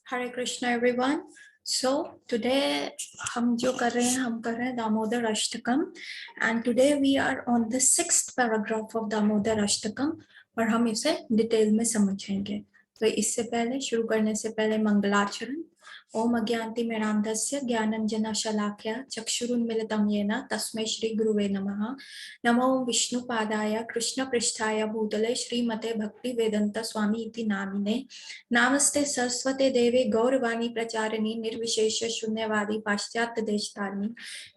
हरे Krishna everyone. So today हम जो कर रहे हैं हम कर रहे हैं Damodar Ashtakam and today we are on the 6th paragraph of Damodar Ashtakam और हम इसे डिटेल में समझेंगे। तो इससे पहले शुरू करने से पहले मंगलाचरण। ओम अज्ञानतिमिरान्धस्य ज्ञानाञ्जनशलाकया चक्षुरुन्मीलितं येन तस्मै श्री गुरुवे नमः। नमो विष्णुपादाय कृष्णपृष्ठाय भूतले श्रीमते भक्तिवेदांत स्वामी इति नामिने। नमस्ते सरस्वते देवे गौरवाणी प्रचारिणी निर्विशेष शून्यवादी पाश्चात्य देशतारिणी।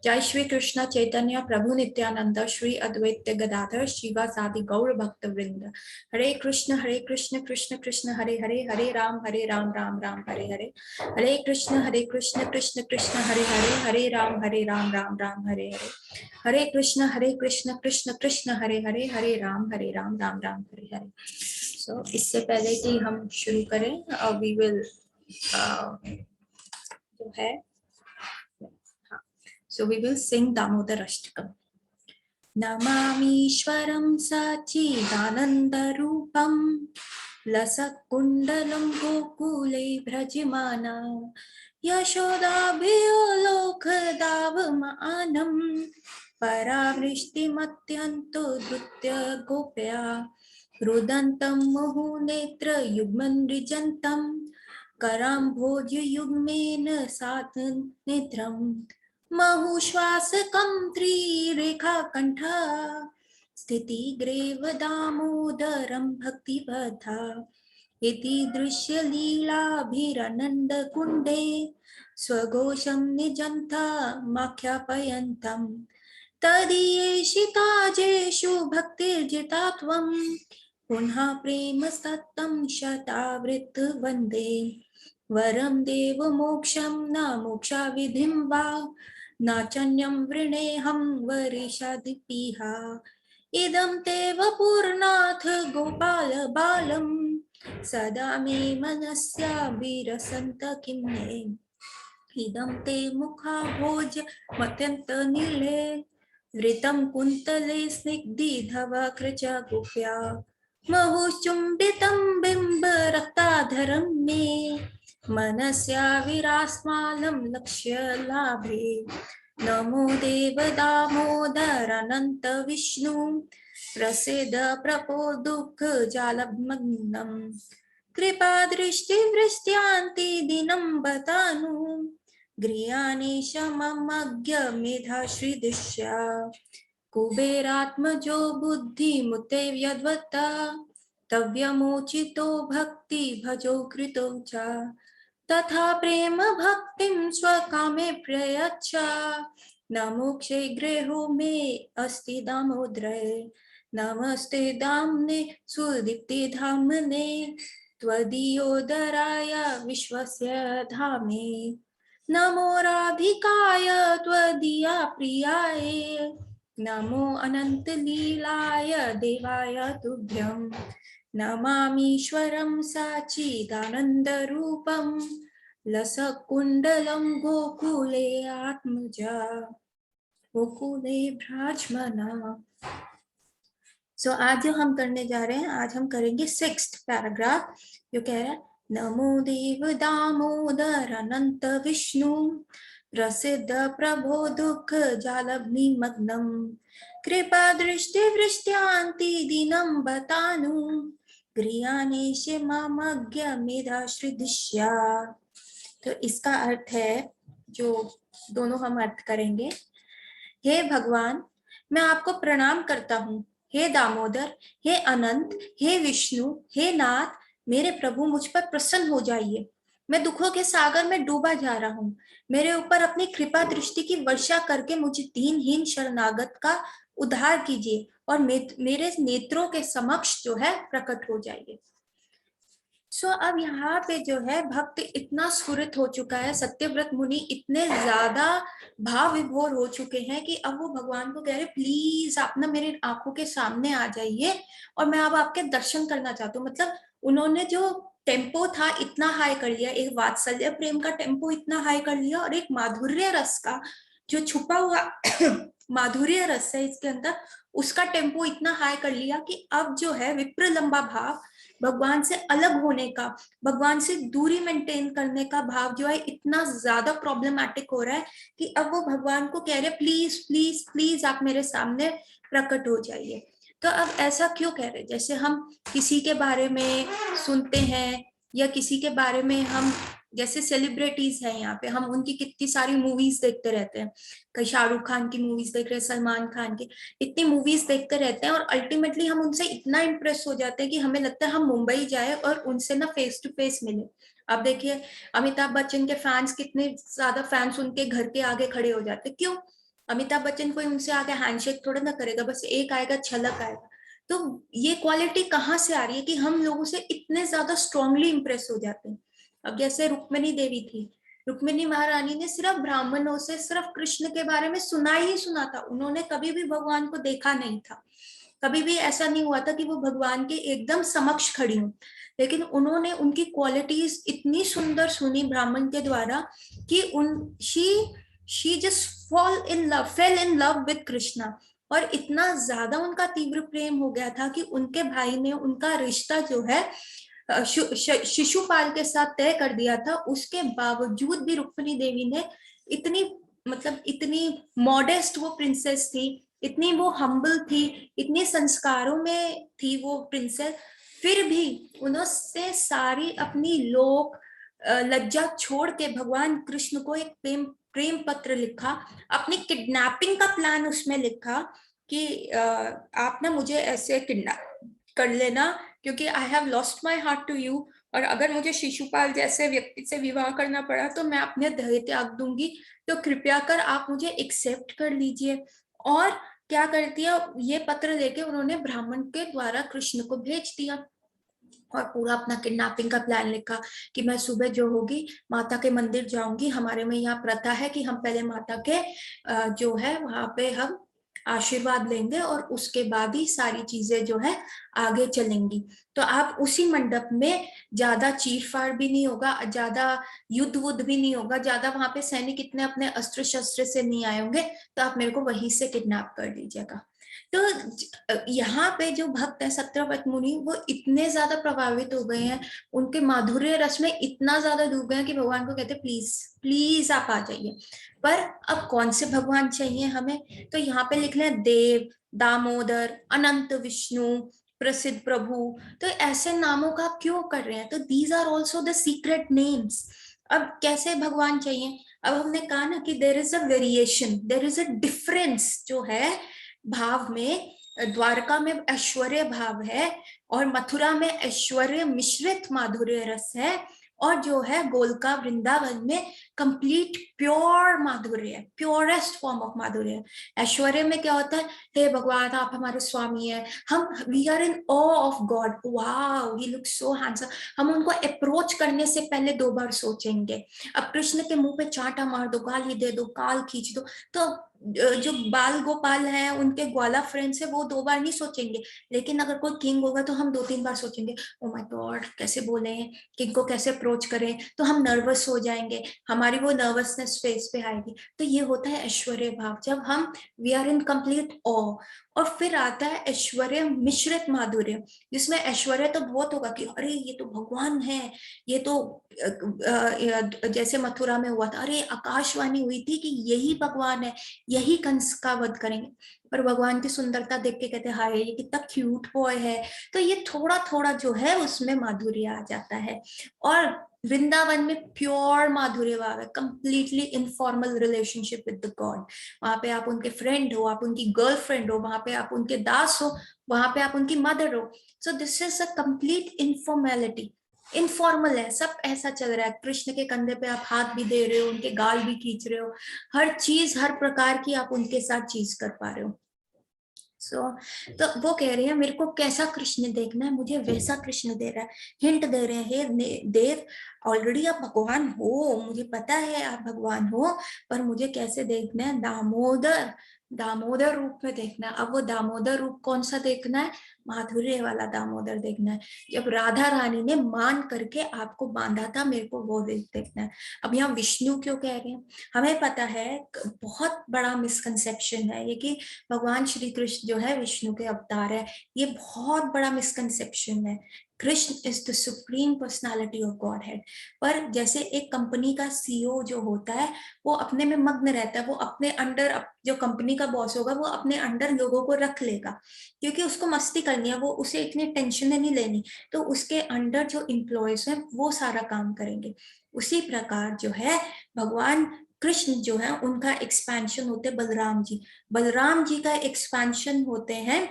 जय श्री कृष्ण चैतन्य प्रभु नित्यानंद श्री अद्वैत गदाधर शिवासादि गौर भक्त वृंद। हरे कृष्ण कृष्ण कृष्ण हरे हरे, हरे राम राम राम हरे हरे। हरे कृष्ण कृष्ण कृष्ण हरे हरे, हरे राम राम राम हरे हरे। हरे कृष्ण कृष्ण कृष्ण हरे हरे, हरे राम राम राम हरे हरे। सो इससे पहले कि हम शुरू करें वी विल जो है so we will sing Damodar Ashtakam. नमामीश्वरं सच्चिदानन्दरूपं लसत्कुण्डलं गोकुले भ्रजमाना यशोदाभियो लोकदावमानं परावृष्टिमत्यन्तो धृत्य गोप्या रुदन्तं मुहुनेत्रयुग्मनृजन्तं कराम्भोजयुग्मेन सातनेत्रम् महुश्वासकं त्रिरेखाकण्ठा स्थितिग्रेव दामोदरं भक्तिवद्धा इति दृश्यलीलाभिरनन्दकुण्डे स्वघोषं निजन्तामाख्यापयन्तं तदीयेषिताजेषु भक्तिर्जिता त्वं पुनः प्रेमसत्तं शतावृत् वन्दे वरं देवमोक्षं न मोक्षाविधिं वा नाचन्यं वृणेऽहं वरिषादिपिह इदं ते वपुर्नाथ गोपाल बालं सदा मे मनस्या विरसन्त किं मे इदं ते मुखाभोज मत्यन्तनीले वृतं कुन्तले स्निग्धिधव कृच गुह्या महुचुम्बितं बिम्बरक्ताधरं मे मनस्या विरास्मालं लक्ष्यलाभे नमो देव दामोदर अनंत विष्णु प्रसीद प्रपो दुःख जालमग्नं कृपा दृष्टि वृष्ट्यांति दिनं बतानु गृहाणि ममज्ञ मेधा श्रीदृश्या कुबेरात्मजो बुद्धिमुते यद्वत्ता तव्यमोचितो भक्ति भजो कृतो च तथा प्रेम भक्तिं स्वकामे प्रयच्छ न मोक्षे गृहो मे अस्ति दामोदरे नमस्ते दाम्ने सुदीप्ति धामने त्वदीयोदराय विश्वस्य धामे नमो राधिकाय त्वदीया प्रियाय नमो अनंत लीलाय देवाय तुभ्यं नमामीश्वरं सच्चिदानन्दरूपं लसकुण्डलं गोकुले आत्मजा गोकुले भ्राजमना। सो आज जो हम करने जा रहे हैं, आज हम करेंगे 6th पैराग्राफ जो कह रहा है नमो देव दामोदर अनंत विष्णु प्रसिद्ध प्रभो दुख जालग्निमग्नं कृपा दृष्टि वृष्ट्यांति दिनं बतानु गृहाणेश मामज्ञ मेधा श्रीदिश्या। तो इसका अर्थ है, जो दोनों हम अर्थ करेंगे। हे भगवान, मैं आपको प्रणाम करता हूँ। हे दामोदर, हे अनंत, हे विष्णु, हे नाथ, मेरे प्रभु मुझ पर प्रसन्न हो जाइए। मैं दुखों के सागर में डूबा जा रहा हूँ। मेरे ऊपर अपनी कृपा दृष्टि की वर्षा करके मुझे दीनहीन शरणागत का उद्धार कीजिए और मेरे नेत्रों के समक्ष जो है प्रकट हो जाइए। सो अब यहाँ पे जो है भक्त इतना स्फुरित हो चुका है, सत्यव्रत मुनि इतने ज्यादा भाव विभोर हो चुके हैं कि अब वो भगवान को कह रहे प्लीज आप ना मेरे आंखों के सामने आ जाइए और मैं अब आपके दर्शन करना चाहता हूँ। मतलब उन्होंने जो टेम्पो था इतना हाई कर लिया, एक वात्सल्य प्रेम का टेम्पो इतना हाई कर लिया और एक माधुर्य रस का जो छुपा हुआ माधुर्य रस है इसके अंदर, उसका टेम्पो इतना हाई कर लिया कि अब जो है विप्र लंबा भाव भगवान से अलग होने का, भगवान से दूरी मेंटेन करने का भाव जो है इतना ज्यादा प्रॉब्लमेटिक हो रहा है कि अब वो भगवान को कह रहे प्लीज प्लीज प्लीज आप मेरे सामने प्रकट हो जाइए। तो अब ऐसा क्यों कह रहे, जैसे हम किसी के बारे में सुनते हैं या किसी के बारे में हम, जैसे सेलिब्रिटीज हैं यहाँ पे, हम उनकी कितनी सारी मूवीज देखते रहते हैं, कई शाहरुख खान की मूवीज देख रहे हैं, सलमान खान की, इतनी मूवीज देखते रहते हैं और अल्टीमेटली हम उनसे इतना इम्प्रेस हो जाते हैं कि हमें लगता है हम मुंबई जाए और उनसे ना फेस टू फेस मिले। अब देखिए अमिताभ बच्चन के फैंस, कितने ज्यादा फैंस उनके घर के आगे खड़े हो जाते, क्यों? अमिताभ बच्चन कोई उनसे आगे हैंडशेक थोड़ा ना करेगा, बस एक आएगा, छलक आएगा। तो ये क्वालिटी कहाँ से आ रही है कि हम लोगों से इतने ज्यादा स्ट्रांगली इंप्रेस हो जाते हैं? अब जैसे रुक्मिणी देवी थी, रुक्मिणी महारानी ने सिर्फ ब्राह्मणों से सिर्फ कृष्ण के बारे में सुना ही सुना था, उन्होंने कभी भी भगवान को देखा नहीं था, कभी भी ऐसा नहीं हुआ था कि वो भगवान के एकदम समक्ष खड़ी हूँ, लेकिन उन्होंने उनकी क्वालिटीज इतनी सुंदर सुनी ब्राह्मण के द्वारा कि उन she just fail in love with Krishna. और इतना ज्यादा उनका तीव्र प्रेम हो गया था कि उनके भाई ने उनका रिश्ता जो है शिशुपाल के साथ तय कर दिया था। उसके बावजूद भी रुक्मिणी देवी ने इतनी, मतलब इतनी मॉडेस्ट वो प्रिंसेस थी, इतनी वो हम्बल थी, इतनी संस्कारों में थी वो प्रिंसेस, फिर भी उन्होंने सारी अपनी लोक लज्जा छोड़ के भगवान कृष्ण को एक प्रेम पत्र लिखा, अपनी किडनैपिंग का प्लान उसमें लिखा कि आप ना मुझे ऐसे किडनैप कर लेना क्योंकि I have lost my heart to you, और अगर मुझे शिशुपाल जैसे व्यक्ति से विवाह करना पड़ा तो मैं अपने देह त्याग दूंगी, तो कृपया कर आप मुझे एक्सेप्ट कर लीजिए। और क्या कर दिया, ये पत्र लेके उन्होंने ब्राह्मण के द्वारा कृष्ण को भेज दिया और पूरा अपना किडनैपिंग का प्लान लिखा कि मैं सुबह जो होगी माता के मंदिर जाऊंगी, हमारे में यहाँ प्रथा है कि हम पहले माता के जो है वहां पे हम आशीर्वाद लेंगे और उसके बाद ही सारी चीजें जो है आगे चलेंगी। तो आप उसी मंडप में, ज्यादा चीर फाड़ भी नहीं होगा, ज्यादा युद्ध वुद्ध भी नहीं होगा, ज्यादा वहां पे सैनिक इतने अपने अस्त्र शस्त्र से नहीं आए होंगे, तो आप मेरे को वहीं से किडनैप कर लीजिएगा। तो यहाँ पे जो भक्त है सत्यव्रत मुनि, वो इतने ज्यादा प्रभावित हो गए हैं, उनके माधुर्य रस में इतना ज्यादा डूब गए हैं कि भगवान को कहते प्लीज प्लीज आप आ जाइए। पर अब कौन से भगवान चाहिए हमें, तो यहाँ पे लिख लें देव, दामोदर, अनंत, विष्णु, प्रसिद्ध प्रभु। तो ऐसे नामों का आप क्यों कर रहे हैं? तो these are also the secret names. अब कैसे भगवान चाहिए? अब हमने कहा ना कि there is a variation, there is a difference जो है भाव में। द्वारका में ऐश्वर्य भाव है और मथुरा में ऐश्वर्य मिश्रित माधुर्य रस है, और जो है गोलका वृंदावन में कंप्लीट प्योर माधुर्य है, प्योरेस्ट फॉर्म ऑफ माधुर्य है। ऐश्वर्य में क्या होता है, हे भगवान आप हमारे स्वामी हैं, हम we are in awe of God, wow he looks so handsome, हम उनको अप्रोच करने से पहले 2 बार सोचेंगे। अब कृष्ण के मुंह पे चांटा मार दो, गाली दे दो, काल खींच दो, तो जो बाल गोपाल हैं उनके ग्वाला फ्रेंड्स है वो 2 बार नहीं सोचेंगे, लेकिन अगर कोई किंग होगा तो हम 2-3 बार सोचेंगे, ओ माय गॉड कैसे बोले, किंग को कैसे अप्रोच करें, तो हम नर्वस हो जाएंगे, हमारी वो नर्वसनेस फेस पे आएगी। तो ये होता है ऐश्वर्य भाव, जब हम वी आर इन कंप्लीट ऑ। और फिर आता है ऐश्वर्य मिश्रित माधुर्य, जिसमें ऐश्वर्य तो बहुत होगा कि अरे ये तो भगवान है, ये तो जैसे मथुरा में हुआ था, अरे आकाशवाणी हुई थी कि यही भगवान है, यही कंस का वध करेंगे, पर भगवान की सुंदरता देख के कहते हाय ये कितना क्यूट बॉय है। तो ये थोड़ा थोड़ा जो है उसमें माधुर्य आ जाता है। और वृंदावन में प्योर माधुर्य भाव है, completely informal relationship with the God. वहां पे आप उनके फ्रेंड हो, आप उनकी गर्लफ्रेंड हो, वहां पे आप उनके दास हो, वहां पे आप उनकी मदर हो। So this is a complete informality, informal है, सब ऐसा चल रहा है। कृष्ण के कंधे पे आप हाथ भी दे रहे हो, उनके गाल भी खींच रहे हो, हर चीज हर प्रकार की आप उनके साथ चीज कर पा रहे हो। तो वो कह रहे हैं मेरे को कैसा कृष्ण देखना है, मुझे वैसा कृष्ण दे रहा है, हिंट दे रहे हैं, हे देव ऑलरेडी आप भगवान हो, मुझे पता है आप भगवान हो, पर मुझे कैसे देखना है, दामोदर, दामोदर रूप में देखना है। अब वो दामोदर रूप कौन सा देखना है, माधुर्य वाला दामोदर देखना है। जब राधा रानी ने मान करके आपको बांधा था, मेरे को वो देखना है। अब यहाँ विष्णु क्यों कह रहे हैं? हमें पता है बहुत बड़ा मिसकंसेप्शन है ये कि भगवान श्री कृष्ण जो है विष्णु के अवतार है। ये बहुत बड़ा मिसकंसेप्शन है। Krishna is the supreme personality of God head. पर जैसे एक कंपनी का सीईओ जो होता है वो अपने में मग्न रहता है, वो अपने अंडर, जो कंपनी का बॉस होगा वो अपने अंडर लोगों को रख लेगा क्योंकि उसको मस्ती करनी है, वो उसे इतनी टेंशन नहीं लेनी, तो उसके अंडर जो इम्प्लॉयज हैं वो सारा काम करेंगे। उसी प्रकार जो है भगवान कृष्ण जो है उनका एक्सपेंशन होते बलराम जी। बलराम जी का एक्सपेंशन होते हैं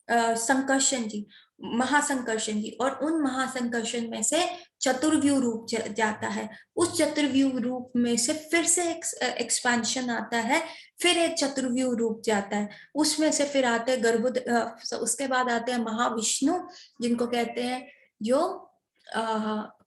संकर्षण जी, महासंकर्षण जी, और उन महासंकर्षण में से चतुर्व्यूह रूप जाता है। उस चतुर्व्यूह रूप में से फिर से एक्सपेंशन आता है, फिर एक चतुर्व्यूह रूप जाता है, उसमें से फिर आते हैं उसके बाद आते हैं महाविष्णु, जिनको कहते हैं जो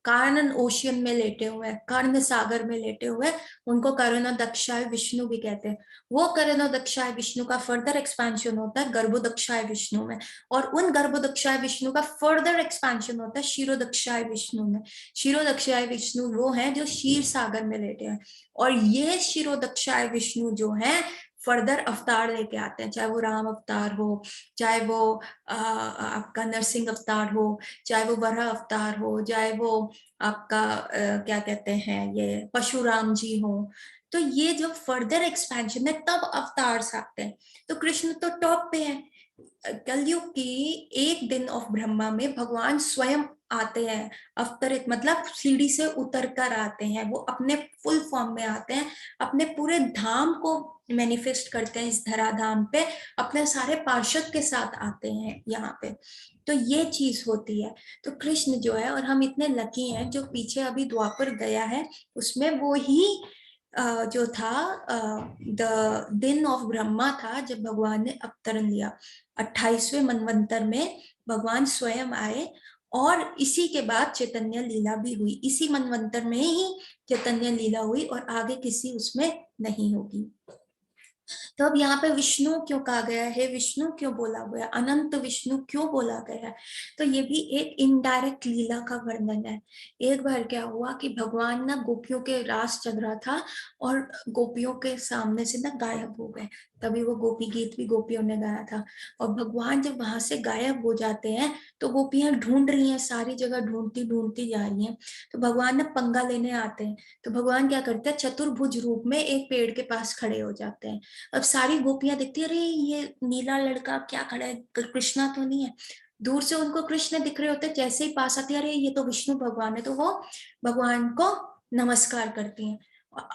कारण ओशियन में लेटे हुए हैं, कर्ण सागर में लेटे हुए, उनको करणोदक्षाय विष्णु भी कहते हैं। वो करणोदक्षाय विष्णु का फर्दर एक्सपेंशन होता है गर्भोदक्षाय विष्णु में, और उन गर्भोदक्षाय विष्णु का फर्दर एक्सपेंशन होता है क्षीरोदक्षाय विष्णु में। क्षीरोदक्षाय विष्णु वो हैं जो क्षीर सागर में लेटे हैं, और ये क्षीरोदक्षाय विष्णु जो हैं फर्दर अवतार लेके आते हैं, चाहे वो राम अवतार हो, चाहे वो आपका नरसिंह अवतार हो, चाहे वो वराह अवतार हो, चाहे वो आपका क्या कहते हैं ये परशुराम जी हो। तो ये जो फर्दर एक्सपेंशन है तब अवतार आते हैं। तो कृष्ण तो टॉप पे है। कलयुग की एक दिन ऑफ ब्रह्मा में भगवान स्वयं आते हैं, अवतरित मतलब सीढ़ी से उतर कर आते हैं, वो अपने फुल फॉर्म में आते हैं, अपने पूरे धाम को मैनिफेस्ट करते हैं इस धराधाम पे, अपने सारे पार्षद के साथ आते हैं यहाँ पे। तो ये चीज होती है। तो कृष्ण जो है, और हम इतने लकी हैं जो पीछे अभी द्वापर गया है उसमें वो ही जो था द दिन ऑफ ब्रह्मा था जब भगवान ने अवतरण लिया। 28वें मनवंतर में भगवान स्वयं आए, और इसी के बाद चैतन्य लीला भी हुई, इसी मनवंतर में ही चैतन्य लीला हुई, और आगे किसी उसमें नहीं होगी। तो अब यहाँ पे विष्णु क्यों कहा गया है, विष्णु क्यों बोला गया, अनंत विष्णु क्यों बोला गया है? तो ये भी एक इनडायरेक्ट लीला का वर्णन है। एक बार क्या हुआ कि भगवान ना गोपियों के रास चल रहा था और गोपियों के सामने से ना गायब हो गए। तभी वो गोपी गीत भी गोपियों ने गाया था। और भगवान जब वहां से गायब हो जाते हैं तो गोपियां ढूंढ रही हैं, सारी जगह ढूंढती ढूंढती जा रही हैं। तो भगवान ना पंगा लेने आते हैं। तो भगवान क्या करते हैं, चतुर्भुज रूप में एक पेड़ के पास खड़े हो जाते हैं। अब सारी गोपियां देखती है, अरे ये नीला लड़का क्या खड़ा है, कृष्णा तो नहीं है। दूर से उनको कृष्ण दिख रहे होते, जैसे ही पास आती है, अरे ये तो विष्णु भगवान है, तो वो भगवान को नमस्कार करती हैं।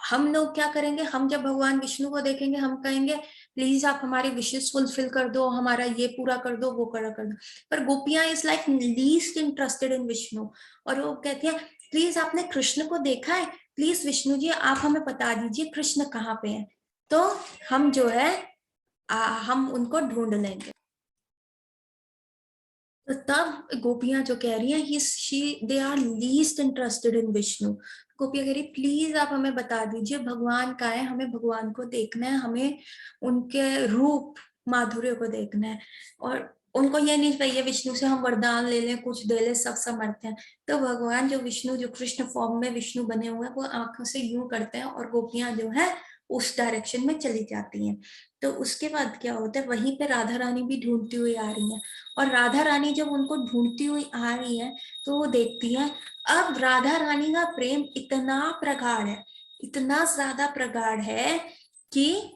हम लोग क्या करेंगे, हम जब भगवान विष्णु को देखेंगे हम कहेंगे प्लीज आप हमारी विशेष फुलफिल कर दो, हमारा ये पूरा कर दो, वो पूरा कर दो। पर गोपियां is like least interested in Vishnu, और वो कहती है प्लीज आपने कृष्ण को देखा है, प्लीज विष्णु जी आप हमें बता दीजिए कृष्ण कहाँ पे है, तो हम जो है हम उनको ढूंढ लेंगे। तो तब गोपियां जो कह रही हैं they are least interested in Vishnu. गोपियां कह रही प्लीज आप हमें बता दीजिए भगवान का है, हमें भगवान को देखना है, हमें उनके रूप माधुर्य को देखना है। और उनको ये नहीं चाहिए विष्णु से हम वरदान ले लें, कुछ दे ले, सब समर्थ हैं। तो भगवान जो विष्णु, जो कृष्ण फॉर्म में विष्णु बने हुए हैं, वो आंखों से यूं करते हैं और गोपियां जो है उस डायरेक्शन में चली जाती हैं। तो उसके बाद क्या होता है, वहीं पे राधा रानी भी ढूंढती हुई आ रही है। और राधा रानी जब उनको ढूंढती हुई आ रही है तो वो देखती है अब राधा रानी का प्रेम इतना प्रगाढ़ है, इतना ज्यादा प्रगाढ़ है कि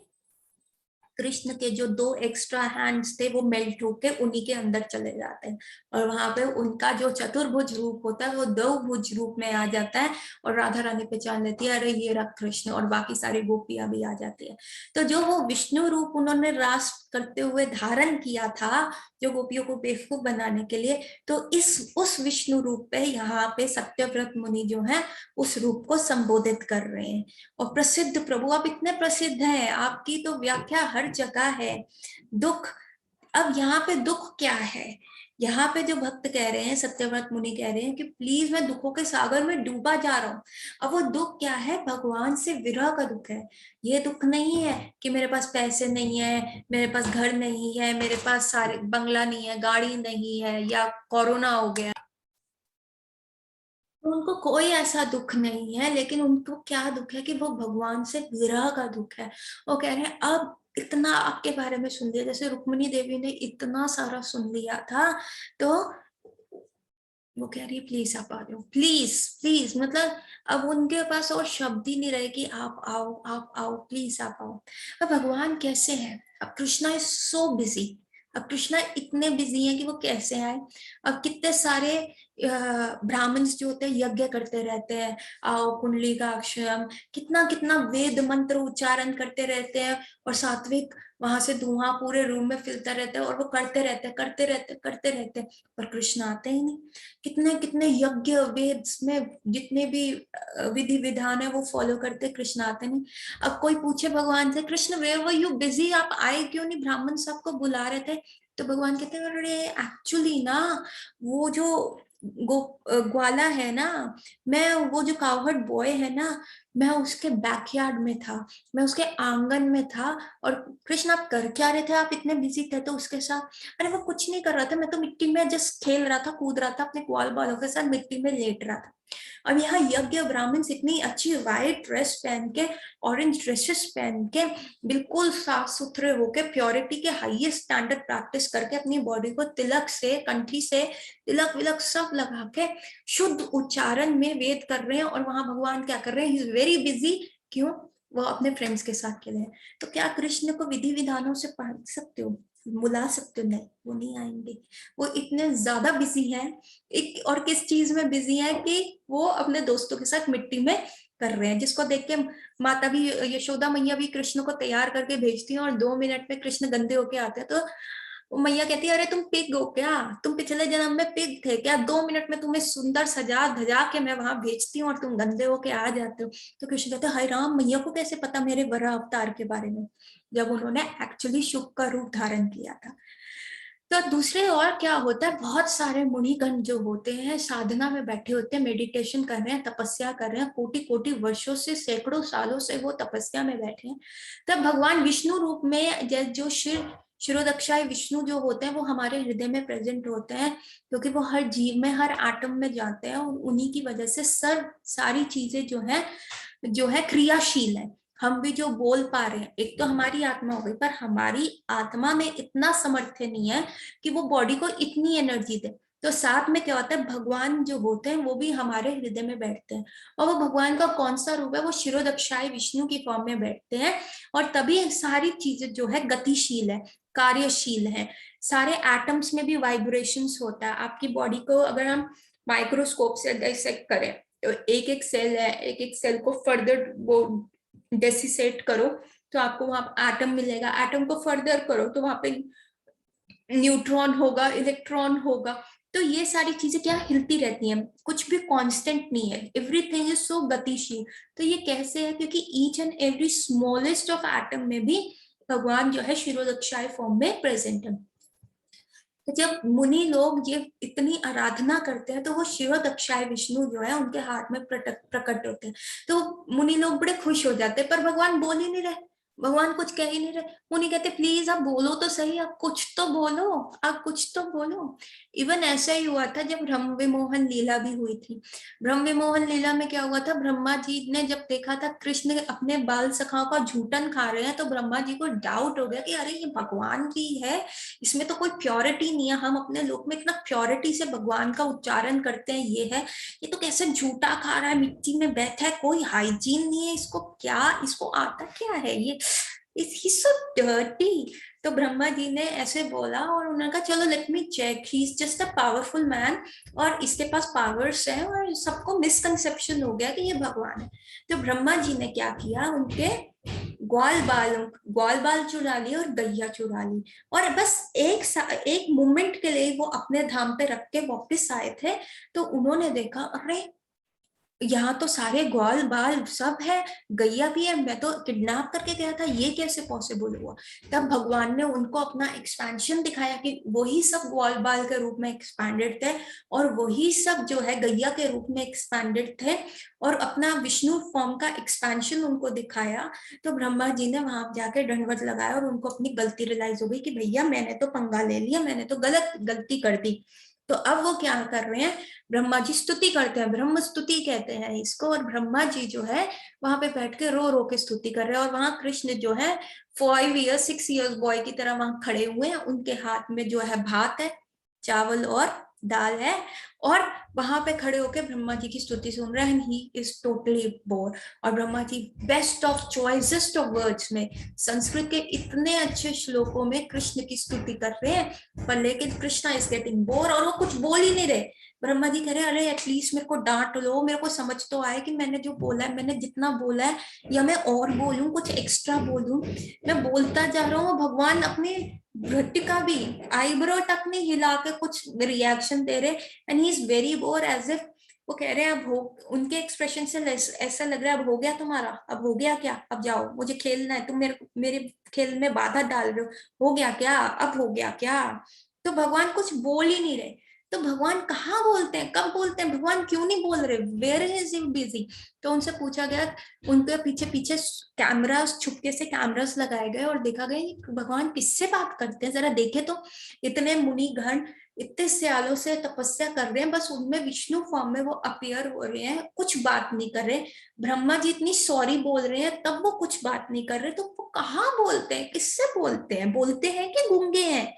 कृष्ण के जो दो एक्स्ट्रा हैंड्स थे वो मेल्ट होके उन्हीं के अंदर चले जाते हैं, और वहां पे उनका जो चतुर्भुज रूप होता है वो द्विभुज रूप में आ जाता है, और राधा रानी पहचान लेती है अरे ये रख कृष्ण, और बाकी सारी गोपियां भी आ जाती है। तो जो वो विष्णु रूप उन्होंने रास करते हुए धारण किया था जो गोपियों को बेवकूफ बनाने के लिए, तो इस उस विष्णु रूप पे यहाँ पे सत्यव्रत मुनि जो है उस रूप को संबोधित कर रहे हैं। और प्रसिद्ध प्रभु आप इतने प्रसिद्ध हैं, आपकी तो व्याख्या हर जगह है। दुख, अब यहाँ पे दुख क्या है, यहाँ पे जो भक्त कह रहे हैं, सत्यव्रत मुनि कह रहे हैं कि प्लीज मैं दुखों के सागर में डूबा जा रहा हूँ। अब वो दुख क्या है? भगवान से विरह का दुख है। ये दुख नहीं है कि मेरे पास पैसे नहीं है, मेरे पास घर नहीं है, मेरे पास सारे बंगला नहीं है, गाड़ी नहीं है, या कोरोना हो गया। तो उनको कोई ऐसा दुख नहीं है, लेकिन उनको क्या दुख है कि वो भगवान से विरह का दुख है। वो कह रहे हैं अब इतना आपके बारे में सुन लिया, जैसे रुक्मिणी देवी ने इतना सारा सुन लिया था, तो वो कह रही है प्लीज आप आ जाओ, प्लीज प्लीज, मतलब अब उनके पास और शब्द ही नहीं रहे कि आप आओ प्लीज आप आओ। अब भगवान कैसे हैं? अब कृष्णा इज सो बिजी। अब कृष्णा इतने बिजी हैं कि वो कैसे आए? अब कितने सारे ब्राह्मण्स जो होते हैं यज्ञ करते रहते हैं, आओ पुंडलीकाक्षम, कितना कितना वेद मंत्र उच्चारण करते रहते हैं, और सात्विक वहां से धुआं पूरे रूम में फैलता रहता है, और वो करते रहते हैं करते रहते करते रहते, पर कृष्ण आते ही नहीं। कितने कितने यज्ञ वेद में जितने भी विधि विधान है वो फॉलो करते, कृष्ण आते नहीं। अब कोई पूछे भगवान से, Krishna where were you busy, आप आए क्यों नहीं? ब्राह्मण सबको बुला रहे थे। तो भगवान कहते हैं अरे एक्चुअली ना, वो जो ग्वाला है ना, मैं वो जो कावहट बॉय है ना, मैं उसके बैकयार्ड में था, मैं उसके आंगन में था। और कृष्ण आप कर क्या रहे थे? आप इतने बिजी थे तो उसके साथ? अरे वो कुछ नहीं कर रहा था, मैं तो मिट्टी में जस्ट खेल रहा था, कूद रहा था, अपने ग्वाल बालों के साथ मिट्टी में लेट रहा था। अब यहाँ यज्ञ ब्राह्मण इतनी अच्छी व्हाइट ड्रेस पहन के, ऑरेंज ड्रेसेस पहन के, बिल्कुल साफ सुथरे होके, प्योरिटी के हाईएस्ट स्टैंडर्ड प्रैक्टिस करके, अपनी बॉडी को तिलक से, कंठी से तिलक विलक सब लगा के शुद्ध उच्चारण में वेद कर रहे हैं, और वहां भगवान क्या कर रहे हैं? He is very busy. क्यों? वो अपने फ्रेंड्स के साथ खेले हैं। तो क्या कृष्ण को विधि विधानों से पढ़ सकते हो, बुला सकते हो? नहीं, वो नहीं आएंगे। वो इतने ज्यादा बिजी हैं। एक और किस चीज में बिजी है कि वो अपने दोस्तों के साथ मिट्टी में कर रहे हैं, जिसको देख के माता भी, यशोदा मैया भी कृष्ण को तैयार करके भेजती हैं, और 2 मिनट में कृष्ण गंदे होके आते हैं। तो वो मैया कहती है अरे तुम पिग हो क्या? तुम पिछले जन्म में पिग थे क्या? 2 मिनट में तुम्हें सुंदर सजा धजा के मैं वहां भेजती हूँ, और तुम गंदे होके आ जाते हो। तो कृष्ण कहते हैं हाय राम, मैया को कैसे पता मेरे वरा अवतार के बारे में, जब उन्होंने एक्चुअली शुक का रूप धारण किया था। तो दूसरे और क्या होता है, बहुत सारे मुनिगण जो होते हैं साधना में बैठे होते हैं, मेडिटेशन कर रहे हैं, तपस्या कर रहे हैं, कोटि कोटि वर्षों से, सैकड़ों सालों से वो तपस्या में बैठे हैं। तब भगवान विष्णु रूप में, जो शिरोदक्षाय विष्णु जो होते हैं, वो हमारे हृदय में प्रेजेंट होते हैं, क्योंकि वो हर जीव में, हर आटम में जाते हैं, और उन्हीं की वजह से सारी चीजें जो है क्रियाशील है। हम भी जो बोल पा रहे हैं, एक तो हमारी आत्मा हो गई, पर हमारी आत्मा में इतना सामर्थ्य नहीं है कि वो बॉडी को इतनी एनर्जी दे। तो साथ में क्या होता है, भगवान जो होते हैं वो भी हमारे हृदय में बैठते हैं, और वो भगवान का कौन सा रूप है? वो शिरोदक्षाय विष्णु की फॉर्म में बैठते हैं, और तभी सारी चीजें जो है गतिशील है, कार्यशील है। सारे एटम्स में भी वाइब्रेशंस होता है। आपकी बॉडी को अगर हम माइक्रोस्कोप से डाइसेक्ट करें, तो एक एक सेल है, एक एक सेल को फर्दर वो डेसिसेट करो, तो आपको वहां एटम मिलेगा। एटम को फर्दर करो तो वहां पे न्यूट्रॉन होगा, इलेक्ट्रॉन होगा। तो ये सारी चीजें क्या हिलती रहती हैं, कुछ भी कांस्टेंट नहीं है, एवरीथिंग इज सो गतिशील। तो ये कैसे है? क्योंकि each and every smallest of atom में भी भगवान जो है शिरोदक्षाय फॉर्म में प्रेजेंट है। तो जब मुनि लोग ये इतनी आराधना करते हैं, तो वो शिरोदक्षाय विष्णु जो है उनके हाथ में प्रकट होते हैं। तो मुनि लोग बड़े खुश हो जाते हैं, पर भगवान बोल ही नहीं रहे, भगवान कुछ कह ही नहीं रहे। मुनि कहते प्लीज आप बोलो तो सही, आप कुछ तो बोलो, आप कुछ तो बोलो। इवन ऐसा ही हुआ था जब ब्रह्म विमोहन लीला भी हुई थी। ब्रह्म विमोहन लीला में क्या हुआ था, ब्रह्मा जी ने जब देखा था कृष्ण अपने बाल सखाओं का झूठन खा रहे हैं, तो ब्रह्मा जी को डाउट हो गया कि अरे ये भगवान की है, इसमें तो कोई प्योरिटी नहीं है, हम अपने लोक में इतना प्योरिटी से भगवान का उच्चारण करते हैं, ये तो कैसे झूठा खा रहा है, मिट्टी में बैठा है, कोई हाइजीन नहीं है इसको, क्या इसको आता क्या है ये, ही सो डर्टी। तो ब्रह्मा जी ने ऐसे बोला, और उन्होंने कहा चलो let me check, he is just a powerful man, और इसके पास पावर्स है, और सबको मिसकंसेप्शन हो गया कि ये भगवान है। तो ब्रह्मा जी ने क्या किया, उनके ग्वाल बाल चुरा लिए और गैया चुरा ली, और बस एक मोमेंट के लिए वो अपने धाम पे रख के वापस आए थे। तो उन्होंने देखा अरे यहाँ तो सारे ग्वाल बाल सब है, गैया भी है, मैं तो किडनैप करके गया था, ये कैसे पॉसिबल हुआ? तब भगवान ने उनको अपना एक्सपेंशन दिखाया कि वही सब ग्वाल बाल के रूप में एक्सपैंडेड थे और वही सब जो है गैया के रूप में एक्सपैंडेड थे, और अपना विष्णु फॉर्म का एक्सपेंशन उनको दिखाया। तो ब्रह्मा जी ने वहां जाके दंडवत लगाया और उनको अपनी गलती रियलाइज हो गई कि भैया मैंने तो पंगा ले लिया, मैंने तो गलती कर दी। तो अब वो क्या कर रहे हैं, ब्रह्मा जी स्तुति करते हैं, ब्रह्म स्तुति कहते हैं इसको, और ब्रह्मा जी जो है वहां पे बैठ के रो रो के स्तुति कर रहे हैं। और वहां कृष्ण जो है 5 इयर्स 6 इयर्स बॉय की तरह वहां खड़े हुए हैं, उनके हाथ में जो है भात है, चावल और दाल है, और वहां पे खड़े होकर ब्रह्मा जी की स्तुति सुन रहे हैं। He is totally bore. और Brahma ji best of choicest of words में, संस्कृत के इतने अच्छे श्लोकों में कृष्ण की स्तुति कर रहे हैं, पर लेकिन कृष्णा इज गेटिंग बोर और वो कुछ बोल ही नहीं रहे। ब्रह्मा जी कह रहे अरे एटलीस्ट मेरे को डांट लो, मेरे को समझ तो आए कि मैंने जो बोला है, मैंने जितना बोला है, या मैं और बोलूं, कुछ एक्स्ट्रा बोलूं। मैं बोलता जा रहा हूँ, भगवान अपने घट का भी आईब्रो तक नहीं हिला के कुछ रिएक्शन दे रहे, and he is very bore, as if वो कह रहे हैं अब हो, उनके एक्सप्रेशन से ऐसा लग रहा है अब हो गया तुम्हारा, अब हो गया क्या, अब जाओ, मुझे खेलना है, तुम मेरे खेल में बाधा डाल रहे हो गया क्या, अब हो गया क्या? तो भगवान कुछ बोल ही नहीं रहे। तो भगवान कहाँ बोलते हैं, कब बोलते हैं, भगवान क्यों नहीं बोल रहे, वेयर इज ही बिजी? तो उनसे पूछा गया, उनके पीछे पीछे कैमरास, छुपके से कैमरास लगाए गए और देखा गया भगवान किससे बात करते हैं, जरा देखे तो। इतने मुनिगण इतने सालों से तपस्या कर रहे हैं, बस उनमें विष्णु फॉर्म में वो अपीयर हो रहे हैं, कुछ बात नहीं कर रहे। ब्रह्मा जी इतनी सॉरी बोल रहे हैं, तब वो कुछ बात नहीं कर रहे, तो वो कहाँ बोलते हैं, किससे बोलते हैं कि गूंगे हैं?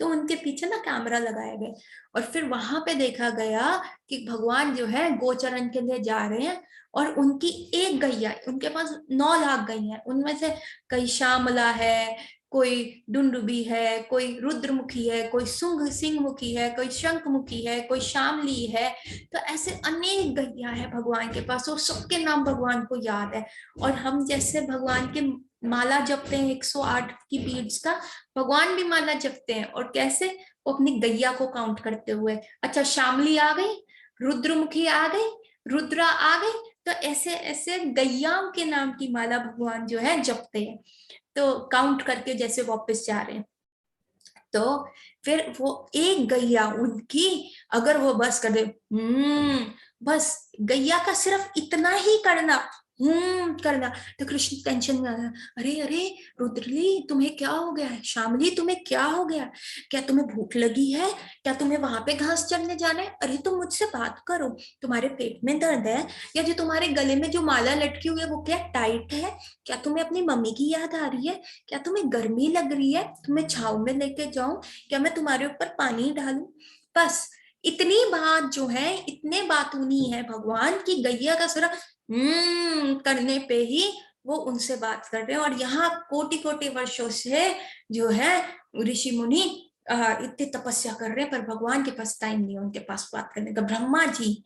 तो उनके पीछे ना कैमरा लगाए गए, और फिर वहां पे देखा गया कि भगवान जो है गोचरण के लिए जा रहे हैं, और उनकी एक गैया, उनके पास 9 लाख गैया है, उनमें से कई श्यामला है, कोई डुंडुबी है, कोई रुद्रमुखी है, कोई सिंहमुखी है, कोई शंखमुखी है, कोई शामली है। तो ऐसे अनेक गैया है भगवान के पास, और सबके नाम भगवान को याद है। और हम जैसे भगवान के माला जपते हैं 108 की बीड्स का, भगवान भी माला जपते हैं, और कैसे, वो अपनी गैया को काउंट करते हुए। अच्छा, शामली आ गई, रुद्रमुखी आ गई, रुद्रा आ गई, तो ऐसे ऐसे गैयाओं के नाम की माला भगवान जो है जपते हैं, तो काउंट करके जैसे वापस जा रहे हैं। तो फिर वो एक गैया उनकी, अगर वो बस कर दे, बस गैया का सिर्फ इतना ही करना, करना, तो कृष्ण टेंशन में आ रहा, अरे अरे रुद्रली तुम्हें क्या हो गया है, श्यामली तुम्हें क्या हो गया, क्या तुम्हें भूख लगी है, क्या तुम्हें वहां पे घास चढ़ने जाना है, अरे तुम मुझसे बात करो, तुम्हारे पेट में दर्द है, या जो तुम्हारे गले में जो माला लटकी हुई है वो क्या टाइट है, क्या तुम्हें अपनी मम्मी की याद आ रही है, क्या तुम्हें गर्मी लग रही है, तुम्हें छाव में लेके जाऊं, क्या मैं तुम्हारे ऊपर पानी डालूं? बस इतनी बात जो है, इतने बातूनी है भगवान की, गैया का सिर्फ करने पे ही वो उनसे बात कर रहे हैं। और यहाँ कोटि कोटि वर्षों से जो है ऋषि मुनि इतनी तपस्या कर रहे हैं, पर भगवान के पास टाइम नहीं है उनके पास बात करने का। ब्रह्मा जी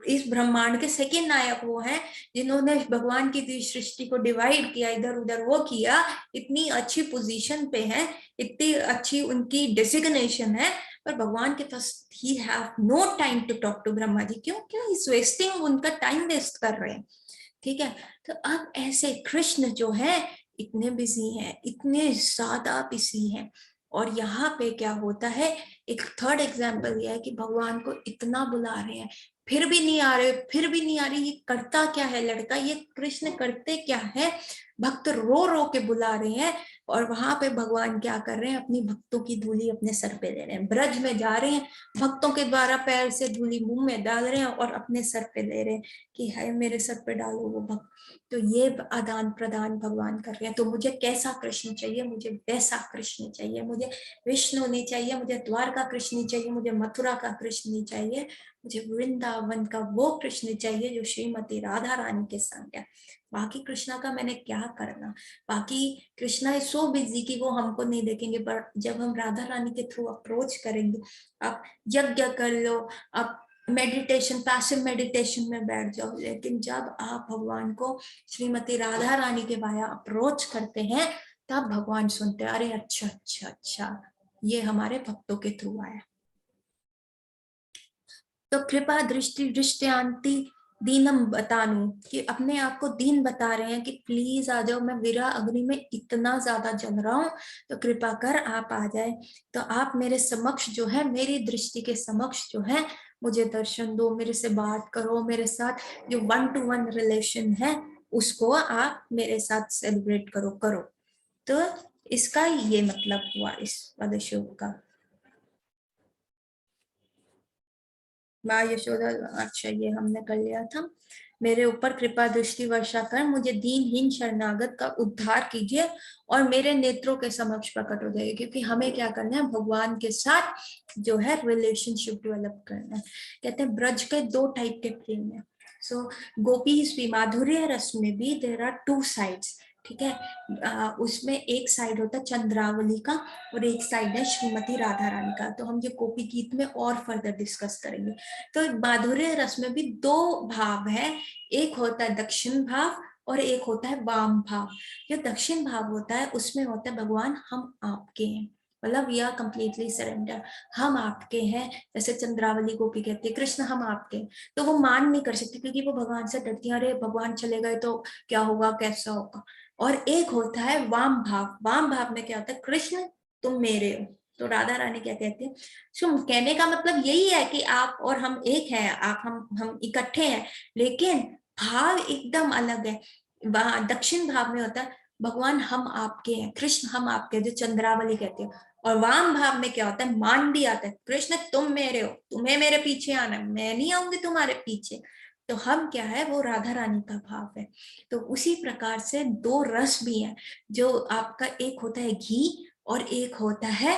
इस ब्रह्मांड के सेकंड नायक वो हैं, जिन्होंने भगवान की सृष्टि को डिवाइड किया, इधर उधर वो किया, इतनी अच्छी पोजीशन पे है, इतनी अच्छी उनकी डेजिग्नेशन है, पर भगवान के पास he have no time to talk to Brahma ji. क्यों क्यों इज वेस्टिंग, उनका टाइम वेस्ट कर रहे हैं। ठीक है, तो अब ऐसे कृष्ण जो है इतने बिजी हैं, इतने ज्यादा बिजी हैं। और यहाँ पे क्या होता है, एक थर्ड एग्जाम्पल यह है कि भगवान को इतना बुला रहे हैं, फिर भी नहीं आ रहे, फिर भी नहीं आ रही। ये करता क्या है लड़का, ये कृष्ण करते क्या है? भक्त रो रो के बुला रहे हैं, और वहां पे भगवान क्या कर रहे हैं, अपनी भक्तों की धूली अपने सर पे ले रहे हैं, ब्रज में जा रहे हैं, भक्तों के द्वारा पैर से धूली मुंह में डाल रहे हैं और अपने सर पे ले रहे हैं कि है मेरे सर पे डालो वो भक्त। तो ये आदान प्रदान भगवान कर रहे हैं। तो मुझे कैसा कृष्ण चाहिए, मुझे वैसा कृष्ण चाहिए, मुझे विष्णु नहीं चाहिए, मुझे द्वारका कृष्ण नहीं चाहिए, मुझे मथुरा का कृष्ण नहीं चाहिए, मुझे वृंदावन का वो कृष्ण चाहिए जो श्रीमती राधा रानी के संग है। बाकी कृष्णा का मैंने क्या करना, बाकी कृष्णा इज सो बिजी कि वो हमको नहीं देखेंगे, पर जब हम राधा रानी के थ्रू अप्रोच करेंगे, आप यज्ञ कर लो, आप मेडिटेशन, पैसिव मेडिटेशन में बैठ जाओ, लेकिन जब आप भगवान को श्रीमती राधा रानी के वाया अप्रोच करते हैं, तब भगवान सुनते हैं, अरे अच्छा अच्छा अच्छा, ये हमारे भक्तों के थ्रू आया। तो कृपा दृष्टि दृष्टयांति दीनम बतानु, कि अपने आप को दीन बता रहे हैं कि प्लीज आ जाओ, मैं वीरा अग्नि में इतना ज्यादा जल रहा हूँ, तो कृपा कर आप आ जाए। तो आप मेरे समक्ष जो है, मेरी दृष्टि के समक्ष जो है, मुझे दर्शन दो, मेरे से बात करो, मेरे साथ जो 1-to-1 रिलेशन है उसको आप मेरे साथ सेलिब्रेट करो। तो इसका ये मतलब हुआ इस वाले श्लोक का। माँ यशोदा, अच्छा ये हमने कर लिया था। मेरे ऊपर कृपा दृष्टि वर्षा कर, मुझे दीनहीन शरणागत का उद्धार कीजिए और मेरे नेत्रों के समक्ष प्रकट हो जाइए, क्योंकि हमें क्या करना है, भगवान के साथ जो है रिलेशनशिप डेवलप करना है। कहते हैं ब्रज के 2 टाइप के प्रेम है। सो गोपीज भी, माधुर्य रस में भी देयर आर 2 साइड्स, ठीक है। उसमें एक साइड होता है चंद्रावली का और एक साइड है श्रीमती राधा रानी का। तो हम ये गोपी गीत में और फर्दर डिस्कस करेंगे। तो माधुर्य रस में भी 2 भाव है, एक होता है दक्षिण भाव और एक होता है वाम भाव। जो दक्षिण भाव होता है उसमें होता है भगवान हम आपके हैं, मतलब वी आर कंप्लीटली सरेंडर, हम आपके हैं। जैसे चंद्रावली गोपी कहती है कृष्ण हम आपके, तो वो मान नहीं कर सकती क्योंकि वो भगवान से डरती है, अरे भगवान चले गए तो क्या होगा, कैसा होगा। और एक होता है वाम भाव, वाम भाव में क्या होता है, कृष्ण तुम मेरे हो। तो राधा रानी क्या कहती है, सुन, कहने का मतलब यही है कि आप और हम एक हैं, आप हम इकट्ठे हैं, लेकिन भाव एकदम अलग है। वहां दक्षिण भाव में होता है भगवान हम आपके हैं, कृष्ण हम आपके, जो चंद्रावली कहती है। और वाम भाव में क्या होता है, मांडी आता है, कृष्ण तुम मेरे हो, तुम्हें मेरे पीछे आना है, मैं नहीं आऊंगी तुम्हारे पीछे। तो हम क्या है, वो राधा रानी का भाव है। तो उसी प्रकार से 2 रस भी हैं, जो आपका एक होता है घी और एक होता है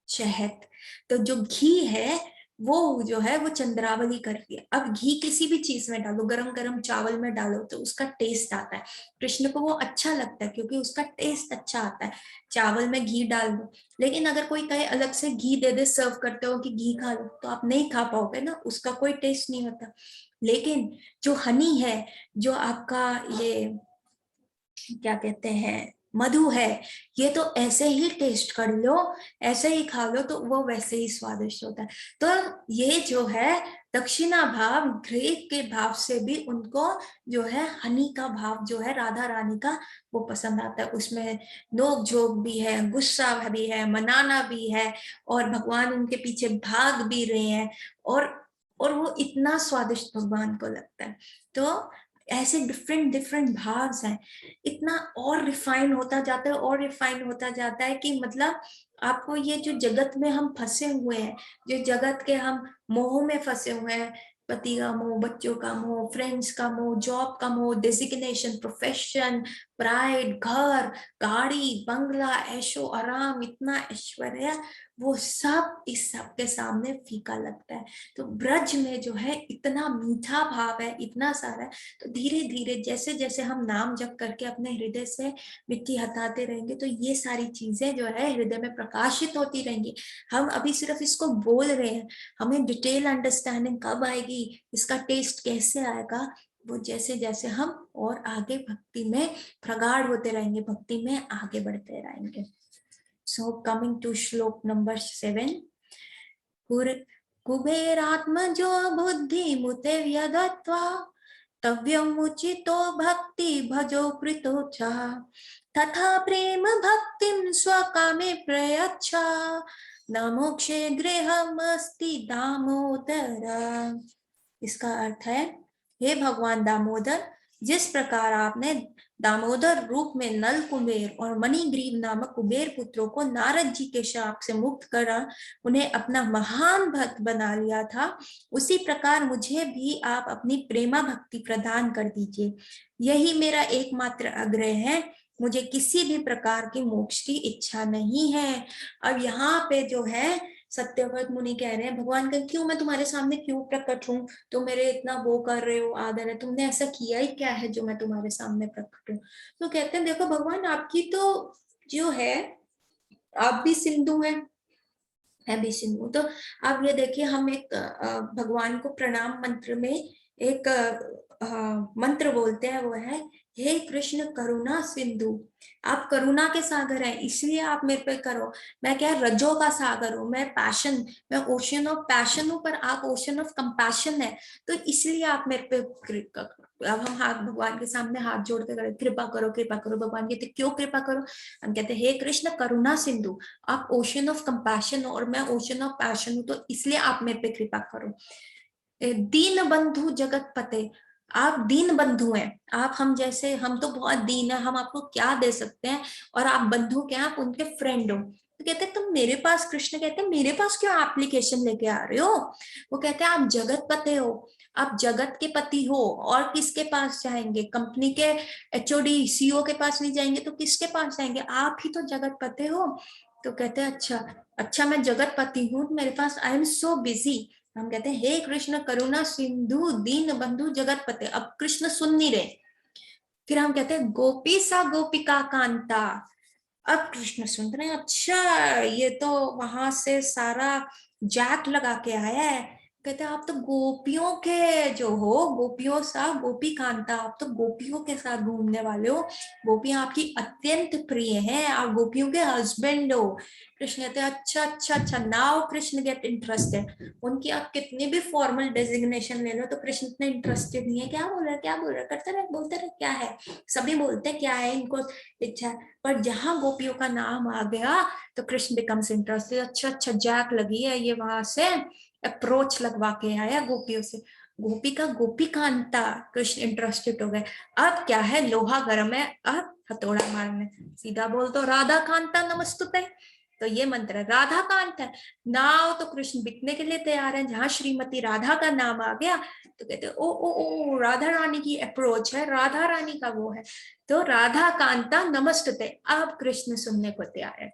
शहद। तो जो घी है वो जो है वो चंद्रावली करती है। अब घी किसी भी चीज में डालो, गरम गरम चावल में डालो तो उसका टेस्ट आता है, कृष्ण को वो अच्छा लगता है क्योंकि उसका टेस्ट अच्छा आता है। चावल में घी डाल दो, लेकिन अगर कोई कहे अलग से घी दे दे, सर्व करते हो कि घी खा लो, तो आप नहीं खा पाओगे ना, उसका कोई टेस्ट नहीं होता। लेकिन जो हनी है, जो आपका ये क्या कहते हैं मधु है, ये तो ऐसे ही टेस्ट कर लो, ऐसे ही खा लो, तो वो वैसे ही स्वादिष्ट होता है। तो ये जो है दक्षिणा भाव, ग्रेप के भाव से भी उनको जो है हनी का भाव जो है राधा रानी का वो पसंद आता है। उसमें नोक झोंक भी है, गुस्सा भी है, मनाना भी है, और भगवान उनके पीछे भाग भी रहे हैं, और वो इतना स्वादिष्ट भगवान को लगता है। तो ऐसे डिफरेंट डिफरेंट भाव्स हैं, इतना और रिफाइन होता जाता है, और रिफाइन होता जाता है कि मतलब आपको ये जो जगत में हम फंसे हुए हैं, जो जगत के हम मोह में फंसे हुए हैं, पति का मोह, बच्चों का मोह, फ्रेंड्स का मोह, जॉब का मोह, डेजिग्नेशन, प्रोफेशन, प्राइड, घर, गाड़ी, बंगला, ऐशो आराम, इतना ऐश्वर्य, वो सब इस सब के सामने फीका लगता है। तो ब्रज में जो है इतना मीठा भाव है, इतना सारा है। तो धीरे धीरे जैसे जैसे हम नाम जप करके अपने हृदय से मिट्टी हटाते रहेंगे, तो ये सारी चीजें जो है हृदय में प्रकाशित होती रहेंगी। हम अभी सिर्फ इसको बोल रहे हैं, हमें डिटेल अंडरस्टैंडिंग कब आएगी, इसका टेस्ट कैसे आएगा, वो जैसे जैसे हम और आगे भक्ति में प्रगाढ़ होते रहेंगे, भक्ति में आगे बढ़ते रहेंगे। सो कमिंग टू श्लोक नंबर 7। कुबेरात्मजो बुद्धिमुते व्यदत्वा तव्यमुचितो भक्ति भजो कृतो च तथा प्रेम भक्तिं स्वकामे प्रयच्छ न मोक्षे गृहमस्ति दामोदर। इसका अर्थ है, हे भगवान दामोदर, जिस प्रकार आपने दामोदर रूप में नल कुबेर और मणिग्रीव नामक कुबेर पुत्रों को नारद जी के शाप से मुक्त करा, उन्हें अपना महान भक्त बना लिया था, उसी प्रकार मुझे भी आप अपनी प्रेमा भक्ति प्रदान कर दीजिए। यही मेरा एकमात्र आग्रह है, मुझे किसी भी प्रकार की मोक्ष की इच्छा नहीं है। अब यहाँ पे जो है सत्यव्रत मुनि कह रहे हैं, भगवान का क्यों, मैं तुम्हारे सामने क्यों प्रकट हूँ, तुम मेरे इतना वो कर रहे हो, आदर है, तुमने ऐसा किया ही क्या है जो मैं तुम्हारे सामने प्रकट हूँ। तो कहते हैं देखो भगवान, आपकी तो जो है, आप भी सिंधु हैं, मैं भी सिंधु। तो आप ये देखिए, हम एक भगवान को प्रणाम मंत्र में एक मंत्र बोलते हैं वो है, हे कृष्ण करुणा सिंधु, आप करुणा के सागर हैं इसलिए आप मेरे पे करो। मैं क्या रजो का सागर हूँ, मैं पैशन, मैं ओशन ऑफ पैशन हूँ, पर आप ओशन ऑफ कंपैशन है, तो इसलिए आप मेरे पे। अब हम हाथ भगवान के सामने हाथ जोड़ के करें, कृपा करो भगवान कहते क्यों कृपा करो, हम कहते हे कृष्ण करुणा सिंधु, आप ओशन ऑफ कंपैशन हो और मैं ओशन ऑफ पैशन हूँ, तो इसलिए आप मेरे पे कृपा करो। दीन बंधु जगत पते, आप दीन बंधु हैं, आप हम जैसे, हम तो बहुत दीन है, हम आपको क्या दे सकते हैं, और आप बंधु क्या, आप उनके फ्रेंड हो। तो कहते हैं तुम मेरे पास, कृष्ण कहते हैं मेरे पास क्यों एप्लीकेशन लेके आ रहे हो। वो कहते हैं आप जगत पते हो, आप जगत के पति हो, और किसके पास जाएंगे, कंपनी के एचओडी सीईओ के पास नहीं जाएंगे तो किसके पास जाएंगे, आप ही तो जगत पते हो। तो कहते हैं अच्छा अच्छा, मैं जगत पति हूँ मेरे पास, आई एम सो बिजी। हम कहते हैं हे कृष्ण करुणा सिंधु दीन बंधु जगत पते, अब कृष्ण सुन नहीं रहे। फिर हम कहते हैं गोपी सा गोपिका कांता, अब कृष्ण सुन रहे हैं, अच्छा ये तो वहां से सारा जैक लगा के आया है। कहते हैं आप तो गोपियों के जो हो, गोपियों सा गोपी कांता, आप तो गोपियों के साथ घूमने वाले हो, गोपियां आपकी अत्यंत प्रिय हैं, आप गोपियों के हस्बैंड हो। कृष्ण कहते हैं अच्छा अच्छा अच्छा, नाउ कृष्ण गेट इंटरेस्टेड। उनकी आप कितनी भी फॉर्मल डेजिग्नेशन ले लो तो कृष्ण इतने इंटरेस्टेड नहीं है, क्या बोल रहा है क्या बोल रहा है, करते रहे बोलते रहे, क्या है, सभी बोलते हैं क्या है इनको इच्छा। पर जहां गोपियों का नाम आ गया तो कृष्ण बिकम्स इंटरेस्टेड, अच्छा अच्छा जैक लगी है ये, वहां से अप्रोच लगवा के आया गोपियों से, गोपी का गोपी कांता, कृष्ण इंटरेस्टेड हो गए। अब क्या है, लोहा गर्म है, अब हथौड़ा मारने, सीधा बोल दो राधा कांता नमस्तुते, तो ये मंत्र है राधा कांत है। नाव तो कृष्ण बिकने के लिए तैयार है, जहां श्रीमती राधा का नाम आ गया तो कहते ओ राधा रानी की अप्रोच है, राधा रानी का वो है, तो राधा कांता नमस्ते, अब कृष्ण सुनने को तैयार है।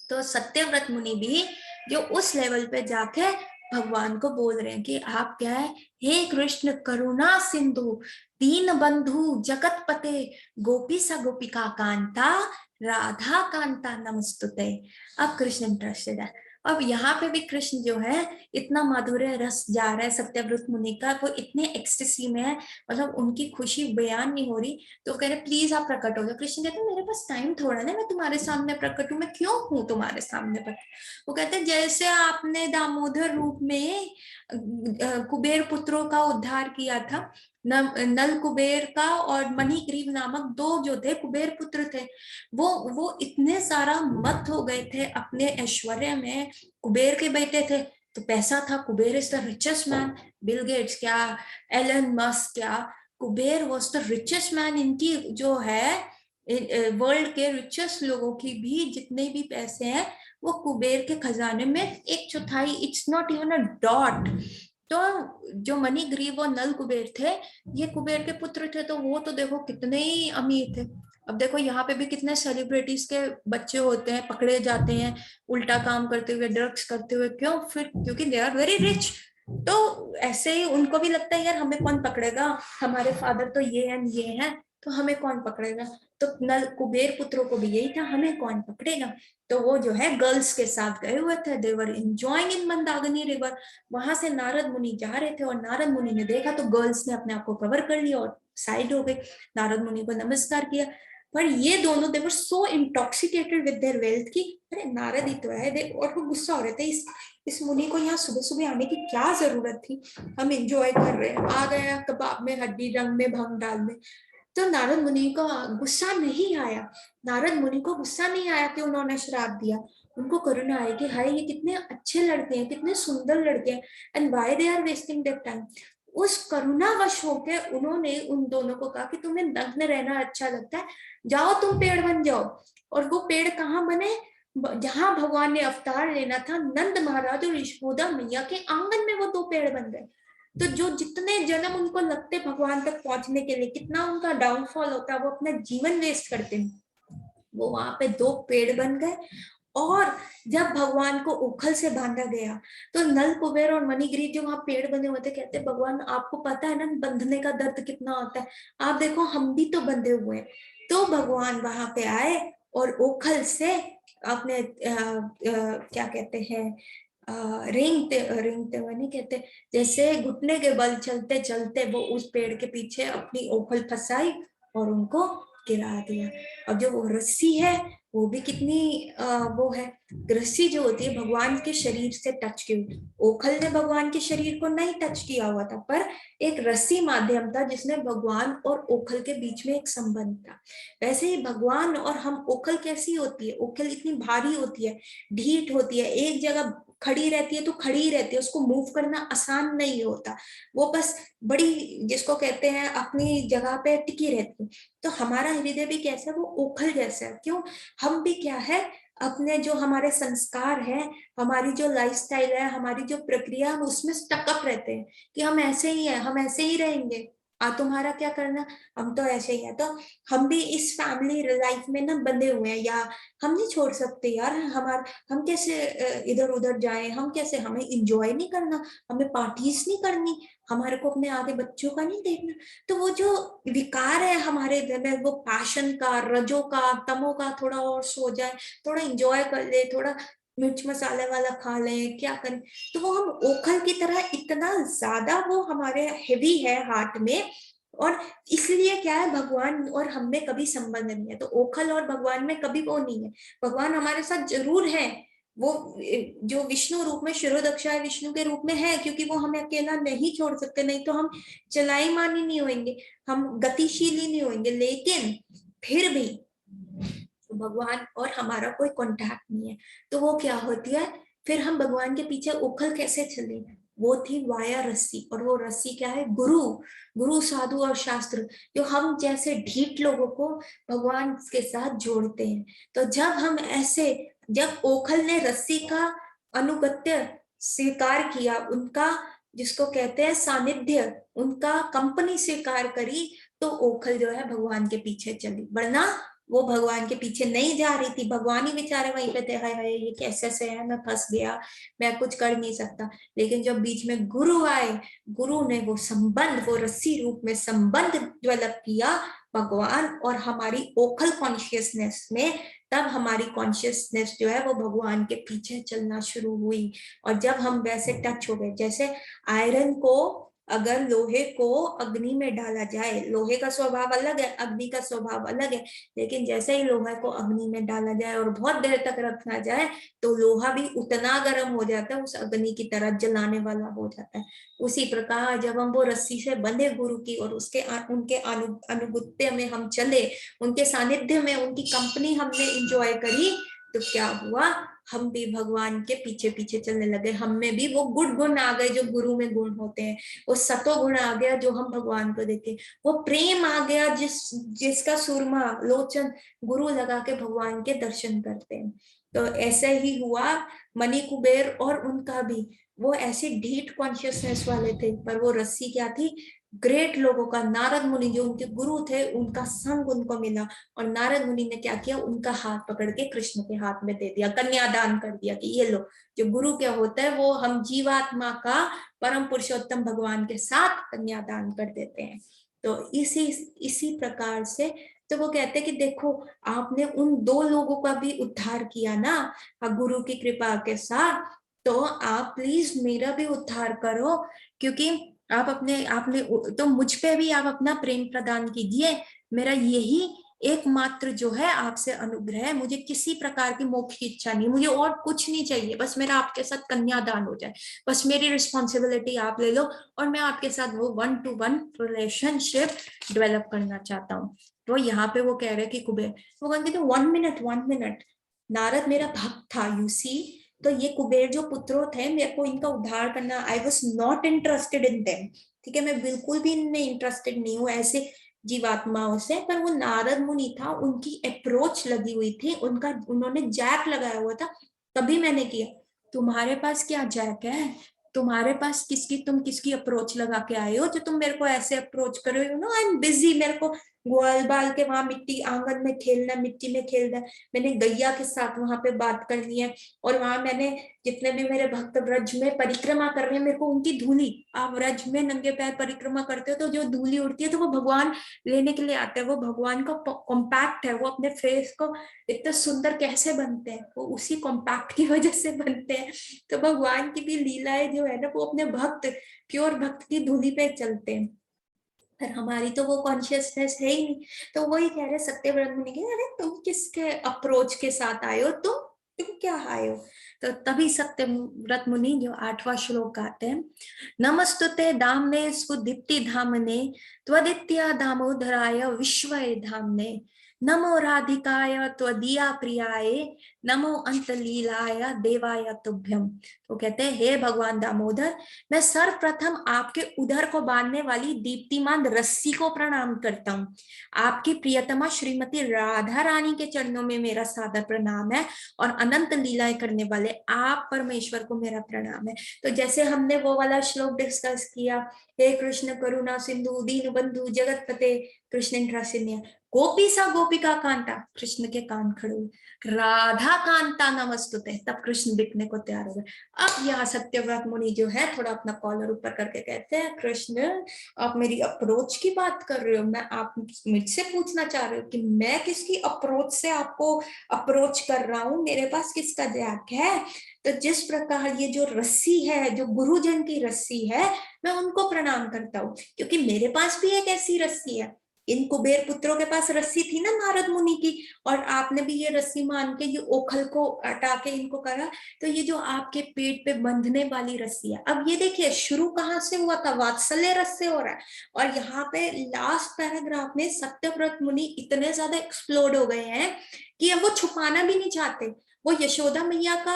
तो सत्यव्रत मुनि भी जो उस लेवल पे जाके भगवान को बोल रहे हैं कि आप क्या है, हे कृष्ण करुणा सिंधु दीन बंधु जगत पते गोपी सा गोपिका कांता राधा कांता नमस्तुते। अब कृष्ण इंटरेस्टेड है। अब यहाँ पे भी कृष्ण जो है इतना माधुर्य रस जा रहा है सत्यव्रत मुनि का, वो इतने एक्सटेसी में है, मतलब उनकी खुशी बयान नहीं हो रही, तो कह रहे प्लीज आप प्रकट हो जाओ। कृष्ण कहते हैं मेरे पास टाइम थोड़ा ना, मैं तुम्हारे सामने प्रकट हूँ, मैं क्यों हूँ तुम्हारे सामने प्रकट। वो कहते हैं जैसे आपने दामोदर रूप में कुबेर पुत्रों का उद्धार किया था, नल कुबेर का और मणिग्रीव नामक दो जो थे कुबेर पुत्र थे, वो इतने सारा मत हो गए थे अपने ऐश्वर्य में, कुबेर के बेटे थे, तो पैसा था, Kuber is the richest man, Bill Gates क्या, एलन मस्क क्या, Kuber was the richest man. इनकी जो है वर्ल्ड के रिचेस्ट लोगों की भी जितने भी पैसे हैं वो कुबेर के खजाने में एक चौथाई, it's not even a dot. तो जो मणिग्रीव और नल कुबेर थे ये कुबेर के पुत्र थे, तो वो तो देखो कितने ही अमीर थे। अब देखो यहाँ पे भी कितने सेलिब्रिटीज के बच्चे होते हैं पकड़े जाते हैं उल्टा काम करते हुए, ड्रग्स करते हुए, क्यों, फिर क्योंकि दे आर वेरी रिच। तो ऐसे ही उनको भी लगता है यार हमें कौन पकड़ेगा, हमारे फादर तो ये हैं, तो हमें कौन पकड़ेगा। तो नल कुबेर पुत्रों को भी यही था, हमें कौन पकड़ेगा। तो वो जो है गर्ल्स के साथ गए हुए थे, देवर एंजॉयिंग इन मंदाकिनी रिवर। वहां से नारद मुनि जा रहे थे और नारद मुनि ने देखा तो गर्ल्स ने अपने आप को कवर कर लिया और साइड हो गए, नारद मुनि को नमस्कार किया। पर ये दोनों देवर सो इंटॉक्सिकेटेड विद देयर वेल्थ की अरे नारद ही तो है देख, और वो गुस्सा हो रहे थे इस मुनि को यहाँ सुबह सुबह आने की क्या जरूरत थी, हम एंजॉय कर रहे हैं, आ गया कबाब में हड्डी रंग में भंग डालने। तो नारद मुनि को गुस्सा नहीं आया, नारद मुनि को गुस्सा नहीं आया कि उन्होंने श्राप दिया, उनको करुणा आई कि हाय ये कितने अच्छे लड़के हैं, कितने सुंदर लड़के हैं, and why they are wasting their time. उस करुणावश होके उन्होंने उन दोनों को कहा कि तुम्हें नग्न रहना अच्छा लगता है, जाओ तुम पेड़ बन जाओ। और वो पेड़ कहाँ बने, जहां भगवान ने अवतार लेना था नंद महाराज और यशोदा मैया के आंगन में वो दो पेड़ बन गए। तो जो जितने जन्म उनको लगते भगवान तक पहुंचने के लिए, कितना उनका डाउनफॉल होता, वो अपना जीवन वेस्ट करते, वो वहां पे दो पेड़ बन गए। और जब भगवान को उखल से बांधा गया तो नल कुबेर और मणिग्रीव जो वहां पेड़ बने हुए थे कहते भगवान आपको पता है ना बंधने का दर्द कितना होता है, आप देखो हम भी तो बंधे हुए हैं। तो भगवान वहां पे आए और ओखल से अपने क्या कहते हैं रेंगते रेंगते हुए नहीं कहते, जैसे घुटने के बल चलते चलते वो उस पेड़ के पीछे अपनी ओखल फंसाई और उनको गिरा दिया। और जो वो रस्सी है वो भी कितनी वो है, रस्सी जो होती है भगवान के शरीर से टच की हुई, ओखल ने भगवान के शरीर को नहीं टच किया हुआ था, पर एक रस्सी माध्यम था जिसने भगवान और ओखल के बीच में एक संबंध था। वैसे ही भगवान और हम, ओखल कैसी होती है, ओखल इतनी भारी होती है, ढीठ होती है, एक जगह खड़ी रहती है तो खड़ी ही रहती है, उसको मूव करना आसान नहीं होता, वो बस बड़ी जिसको कहते हैं अपनी जगह पे टिकी रहती है। तो हमारा हृदय भी कैसा है, वो ओखल जैसा है। क्यों? हम भी क्या है, अपने जो हमारे संस्कार है, हमारी जो लाइफस्टाइल है, हमारी जो प्रक्रिया, हम उसमें स्टकअप रहते हैं कि हम ऐसे ही हैं, हम ऐसे ही रहेंगे, तुम्हारा क्या करना, हम तो ऐसे ही है। तो हम भी इस फैमिली लाइफ में ना बंधे हुए हैं, या हम नहीं छोड़ सकते यार, हमारा हम कैसे इधर उधर जाएं, हम कैसे, हमें इंजॉय नहीं करना, हमें पार्टीज नहीं करनी, हमारे को अपने आगे बच्चों का नहीं देखना। तो वो जो विकार है हमारे में, वो पैशन का, रजो का, तमो का, थोड़ा और सो जाए, थोड़ा इंजॉय कर ले, थोड़ा मिर्च मसाले वाला खा लें, क्या करें, तो वो हम ओखल की तरह इतना ज्यादा वो हमारे हेवी है हार्ट में। और इसलिए क्या है, भगवान और हम में कभी संबंध नहीं है, तो ओखल और भगवान में कभी वो नहीं है। भगवान हमारे साथ जरूर है, वो जो विष्णु रूप में, शिरोदक्षाय विष्णु के रूप में है, क्योंकि वो हमें अकेला नहीं छोड़ सकते, नहीं तो हम चलाईमान ही नहीं होंगे, हम गतिशील ही नहीं होंगे। लेकिन फिर भी भगवान और हमारा कोई कांटेक्ट नहीं है, तो वो क्या होती है, फिर हम भगवान के पीछे उखल कैसे चले, वो थी वाया रस्सी। और वो रस्सी क्या है, गुरु, गुरु साधु और शास्त्र, जो हम जैसे ढीठ लोगों को भगवान के साथ जोड़ते हैं। तो जब हम ऐसे, जब ओखल ने रस्सी का अनुगत्य स्वीकार किया, उनका जिसको कहते हैं सानिध्य, उनका कंपनी स्वीकार करी, तो ओखल जो है भगवान के पीछे चली, वरना वो भगवान के पीछे नहीं जा रही थी। भगवान ही बेचारे वहीं पे थे, हाय हाय ये कैसे से है, मैं फंस गया, मैं कुछ कर नहीं सकता। लेकिन जब बीच में गुरु आए, गुरु ने वो संबंध, वो रस्सी रूप में संबंध डेवलप किया भगवान और हमारी ओखल कॉन्शियसनेस में, तब हमारी कॉन्शियसनेस जो है वो भगवान के पीछे चलना शुरू हुई। और जब हम वैसे टच हो गए, जैसे आयरन को, अगर लोहे को अग्नि में डाला जाए, लोहे का स्वभाव अलग है, अग्नि का स्वभाव अलग है, लेकिन जैसे ही लोहे को अग्नि में डाला जाए और बहुत देर तक रखना जाए, तो लोहा भी उतना गर्म हो जाता है, उस अग्नि की तरह जलाने वाला हो जाता है। उसी प्रकार जब हम वो रस्सी से बंधे गुरु की और उसके उनके अनुगत्य में हम चले, उनके सानिध्य में, उनकी कंपनी हमने इंजॉय करी, तो क्या हुआ, हम भी भगवान के पीछे पीछे चलने लगे। हम में भी वो गुण आ गए जो गुरु में गुण होते हैं, वो सतो गुण आ गया जो हम भगवान को देखे, वो प्रेम आ गया जिसका सुरमा लोचन गुरु लगा के भगवान के दर्शन करते हैं। तो ऐसे ही हुआ मणि कुबेर और उनका भी, वो ऐसे ढीठ कॉन्शियसनेस वाले थे, पर वो रस्सी क्या थी, ग्रेट लोगों का, नारद मुनि जो उनके गुरु थे, उनका संग उनको मिला, और नारद मुनि ने क्या किया, उनका हाथ पकड़ के कृष्ण के हाथ में दे दिया, कन्यादान कर दिया कि ये लो। जो गुरु क्या होता है, वो हम जीवात्मा का परम पुरुषोत्तम भगवान के साथ कन्यादान कर देते हैं। तो इसी इसी प्रकार से, तो वो कहते हैं कि देखो, आपने उन दो लोगों का भी उद्धार किया ना गुरु की कृपा के साथ, तो आप प्लीज मेरा भी उद्धार करो, क्योंकि आप अपने, आपने तो मुझ पे भी आप अपना प्रेम प्रदान कीजिए। मेरा यही एकमात्र जो है आपसे अनुग्रह है, मुझे किसी प्रकार की मोक्ष की इच्छा नहीं, मुझे और कुछ नहीं चाहिए, बस मेरा आपके साथ कन्यादान हो जाए, बस मेरी रिस्पॉन्सिबिलिटी आप ले लो, और मैं आपके साथ वो 1-to-1 रिलेशनशिप डेवलप करना चाहता हूँ। तो यहाँ पे वो कह रहे कि कुबेर, वो कहते थे 1 मिनट, नारद मेरा भक्त था, यू सी। तो ये कुबेर जो पुत्रों थे, मेरे को इनका उद्धार करना, I was not interested in them, ठीक है, मैं बिल्कुल भी इनमें इंटरेस्टेड नहीं हूँ ऐसे जीवात्माओं से। पर वो नारद मुनि था, उनकी अप्रोच लगी हुई थी, उनका, उन्होंने जैक लगाया हुआ था, तभी मैंने किया। तुम्हारे पास क्या जैक है, तुम्हारे पास किसकी, तुम किसकी अप्रोच लगा के आए हो जो तुम मेरे को ऐसे अप्रोच कर रहे हो, नो आई एम बिजी, मेरे को ग्वाल बाल के वहां मिट्टी आंगन में खेलना, मिट्टी में खेलना, मैंने गैया के साथ वहां पे बात करनी है, और वहां मैंने जितने भी मेरे भक्त व्रज में परिक्रमा कर रहे हैं, मेरे को उनकी धूली, आप व्रज में नंगे पैर परिक्रमा करते हो तो जो धूली उड़ती है तो वो भगवान लेने के लिए आते हैं। वो भगवान का कॉम्पैक्ट है, वो अपने फेस को इतना सुंदर कैसे बनते हैं, वो उसी कॉम्पैक्ट की वजह से बनते हैं। तो भगवान की भी लीलाएं जो है ना, वो अपने भक्त, प्योर भक्त की धूली पे चलते हैं। पर हमारी तो वो कॉन्शियसनेस है ही नहीं। तो वही कह रहे सत्यव्रत मुनि के, अरे तुम किसके अप्रोच के साथ आए हो, तुम क्या आए हो। तो तभी सत्यव्रत मुनि जो 8वां श्लोक गाते हैं, नमस्तुते दामने सुदीप्ति धामने त्वदित्या दामोदराय विश्वय धामने नमो राधिकाय त्वदीया प्रियाय नमो अंतलीलाय देवाय तुभ्यम। तो कहते हैं, हे भगवान दामोदर, मैं सर्वप्रथम आपके उदर को बांधने वाली दीप्तिमान रस्सी को प्रणाम करता हूँ। आपकी प्रियतमा श्रीमती राधा रानी के चरणों में मेरा सादर प्रणाम है, और अनंत लीलाएं करने वाले आप परमेश्वर को मेरा प्रणाम है। तो जैसे हमने वो वाला श्लोक डिस्कस किया, हे कृष्ण करुणा सिंधु दीन बंधु जगतपते कृष्ण त्रासिन्य गोपी सा गोपिका कांता, कृष्ण के कान खड़े हुए, राधा कांता नमस्तुते, तब कृष्ण बिकने को तैयार हो गए। अब यहाँ सत्यव्रत मुनि जो है थोड़ा अपना कॉलर ऊपर करके कहते हैं, कृष्ण आप मेरी अप्रोच की बात कर रहे हो, मैं आप मुझसे पूछना चाह रहे हो कि मैं किसकी अप्रोच से आपको अप्रोच कर रहा हूँ, मेरे पास किसका जैक है। तो जिस प्रकार ये जो रस्सी है, जो गुरुजन की रस्सी है, मैं उनको प्रणाम करता हूँ, क्योंकि मेरे पास भी एक ऐसी रस्सी है। इन कुबेर पुत्रों के पास रस्सी थी ना नारद मुनि की, और आपने भी ये रस्सी मान के ये ओखल को हटा के इनको करा। तो ये जो आपके पेट पे बंधने वाली रस्सी है, अब ये देखिए शुरू कहाँ से हुआ था, वात्सल्य रस से हो रहा है। और यहाँ पे लास्ट पैराग्राफ में सत्यव्रत मुनि इतने ज्यादा एक्सप्लोड हो गए हैं कि अब वो छुपाना भी नहीं चाहते। वो यशोदा मैया का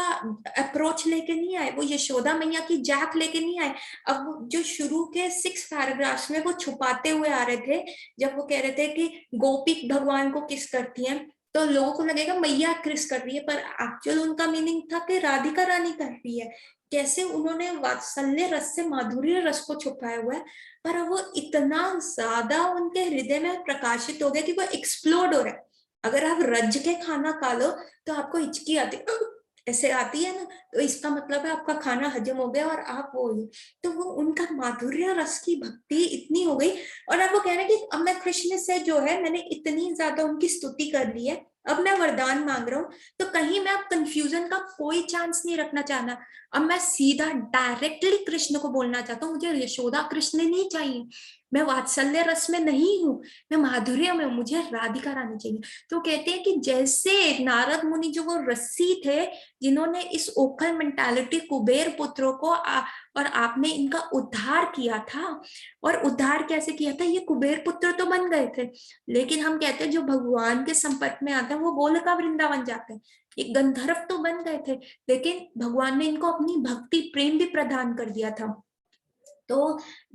अप्रोच लेके नहीं आए, वो यशोदा मैया की जैक लेके नहीं आए। अब जो शुरू के 6 पैराग्राफ्स में वो छुपाते हुए आ रहे थे, जब वो कह रहे थे कि गोपी भगवान को किस करती हैं, तो लोगों को लगेगा मैया किस कर रही है, पर एक्चुअल उनका मीनिंग था कि राधिका रानी कर रही है। कैसे उन्होंने वात्सल्य रस से माधुर्य रस को छुपाया हुआ है, पर वो इतना ज्यादा उनके हृदय में प्रकाशित हो गया कि वो एक्सप्लोड हो रहा है। अगर आप रज के खाना खा लो तो आपको हिचकी आती ऐसे आती है ना, तो इसका मतलब है आपका खाना हजम हो गया और आप वो, तो वो उनका माधुर्य रस की भक्ति इतनी हो गई। और अब वो कह रहे हैं कि अब मैं कृष्ण से जो है मैंने इतनी ज्यादा उनकी स्तुति कर ली है, अब मैं वरदान मांग रहा हूँ, तो कहीं मैं अब कंफ्यूजन का कोई चांस नहीं रखना चाहना। अब मैं सीधा डायरेक्टली कृष्ण को बोलना चाहता हूँ, मुझे यशोदा कृष्ण नहीं चाहिए, मैं वात्सल्य रस में नहीं हूँ, मैं माधुर्य में, मुझे राधिका रानी चाहिए। तो कहते हैं कि जैसे नारद मुनि जो वो रस्सी थे, जिन्होंने इस ओखल मेंटालिटी कुबेर पुत्रों को और आपने इनका उद्धार किया था। और उद्धार कैसे किया था, ये कुबेर पुत्र तो बन गए थे, लेकिन हम कहते हैं जो भगवान के संपर्क में आते हैं वो गोलका वृंदावन जाते हैं। ये गंधर्व तो बन गए थे, लेकिन भगवान ने इनको अपनी भक्ति प्रेम भी प्रदान कर दिया था। तो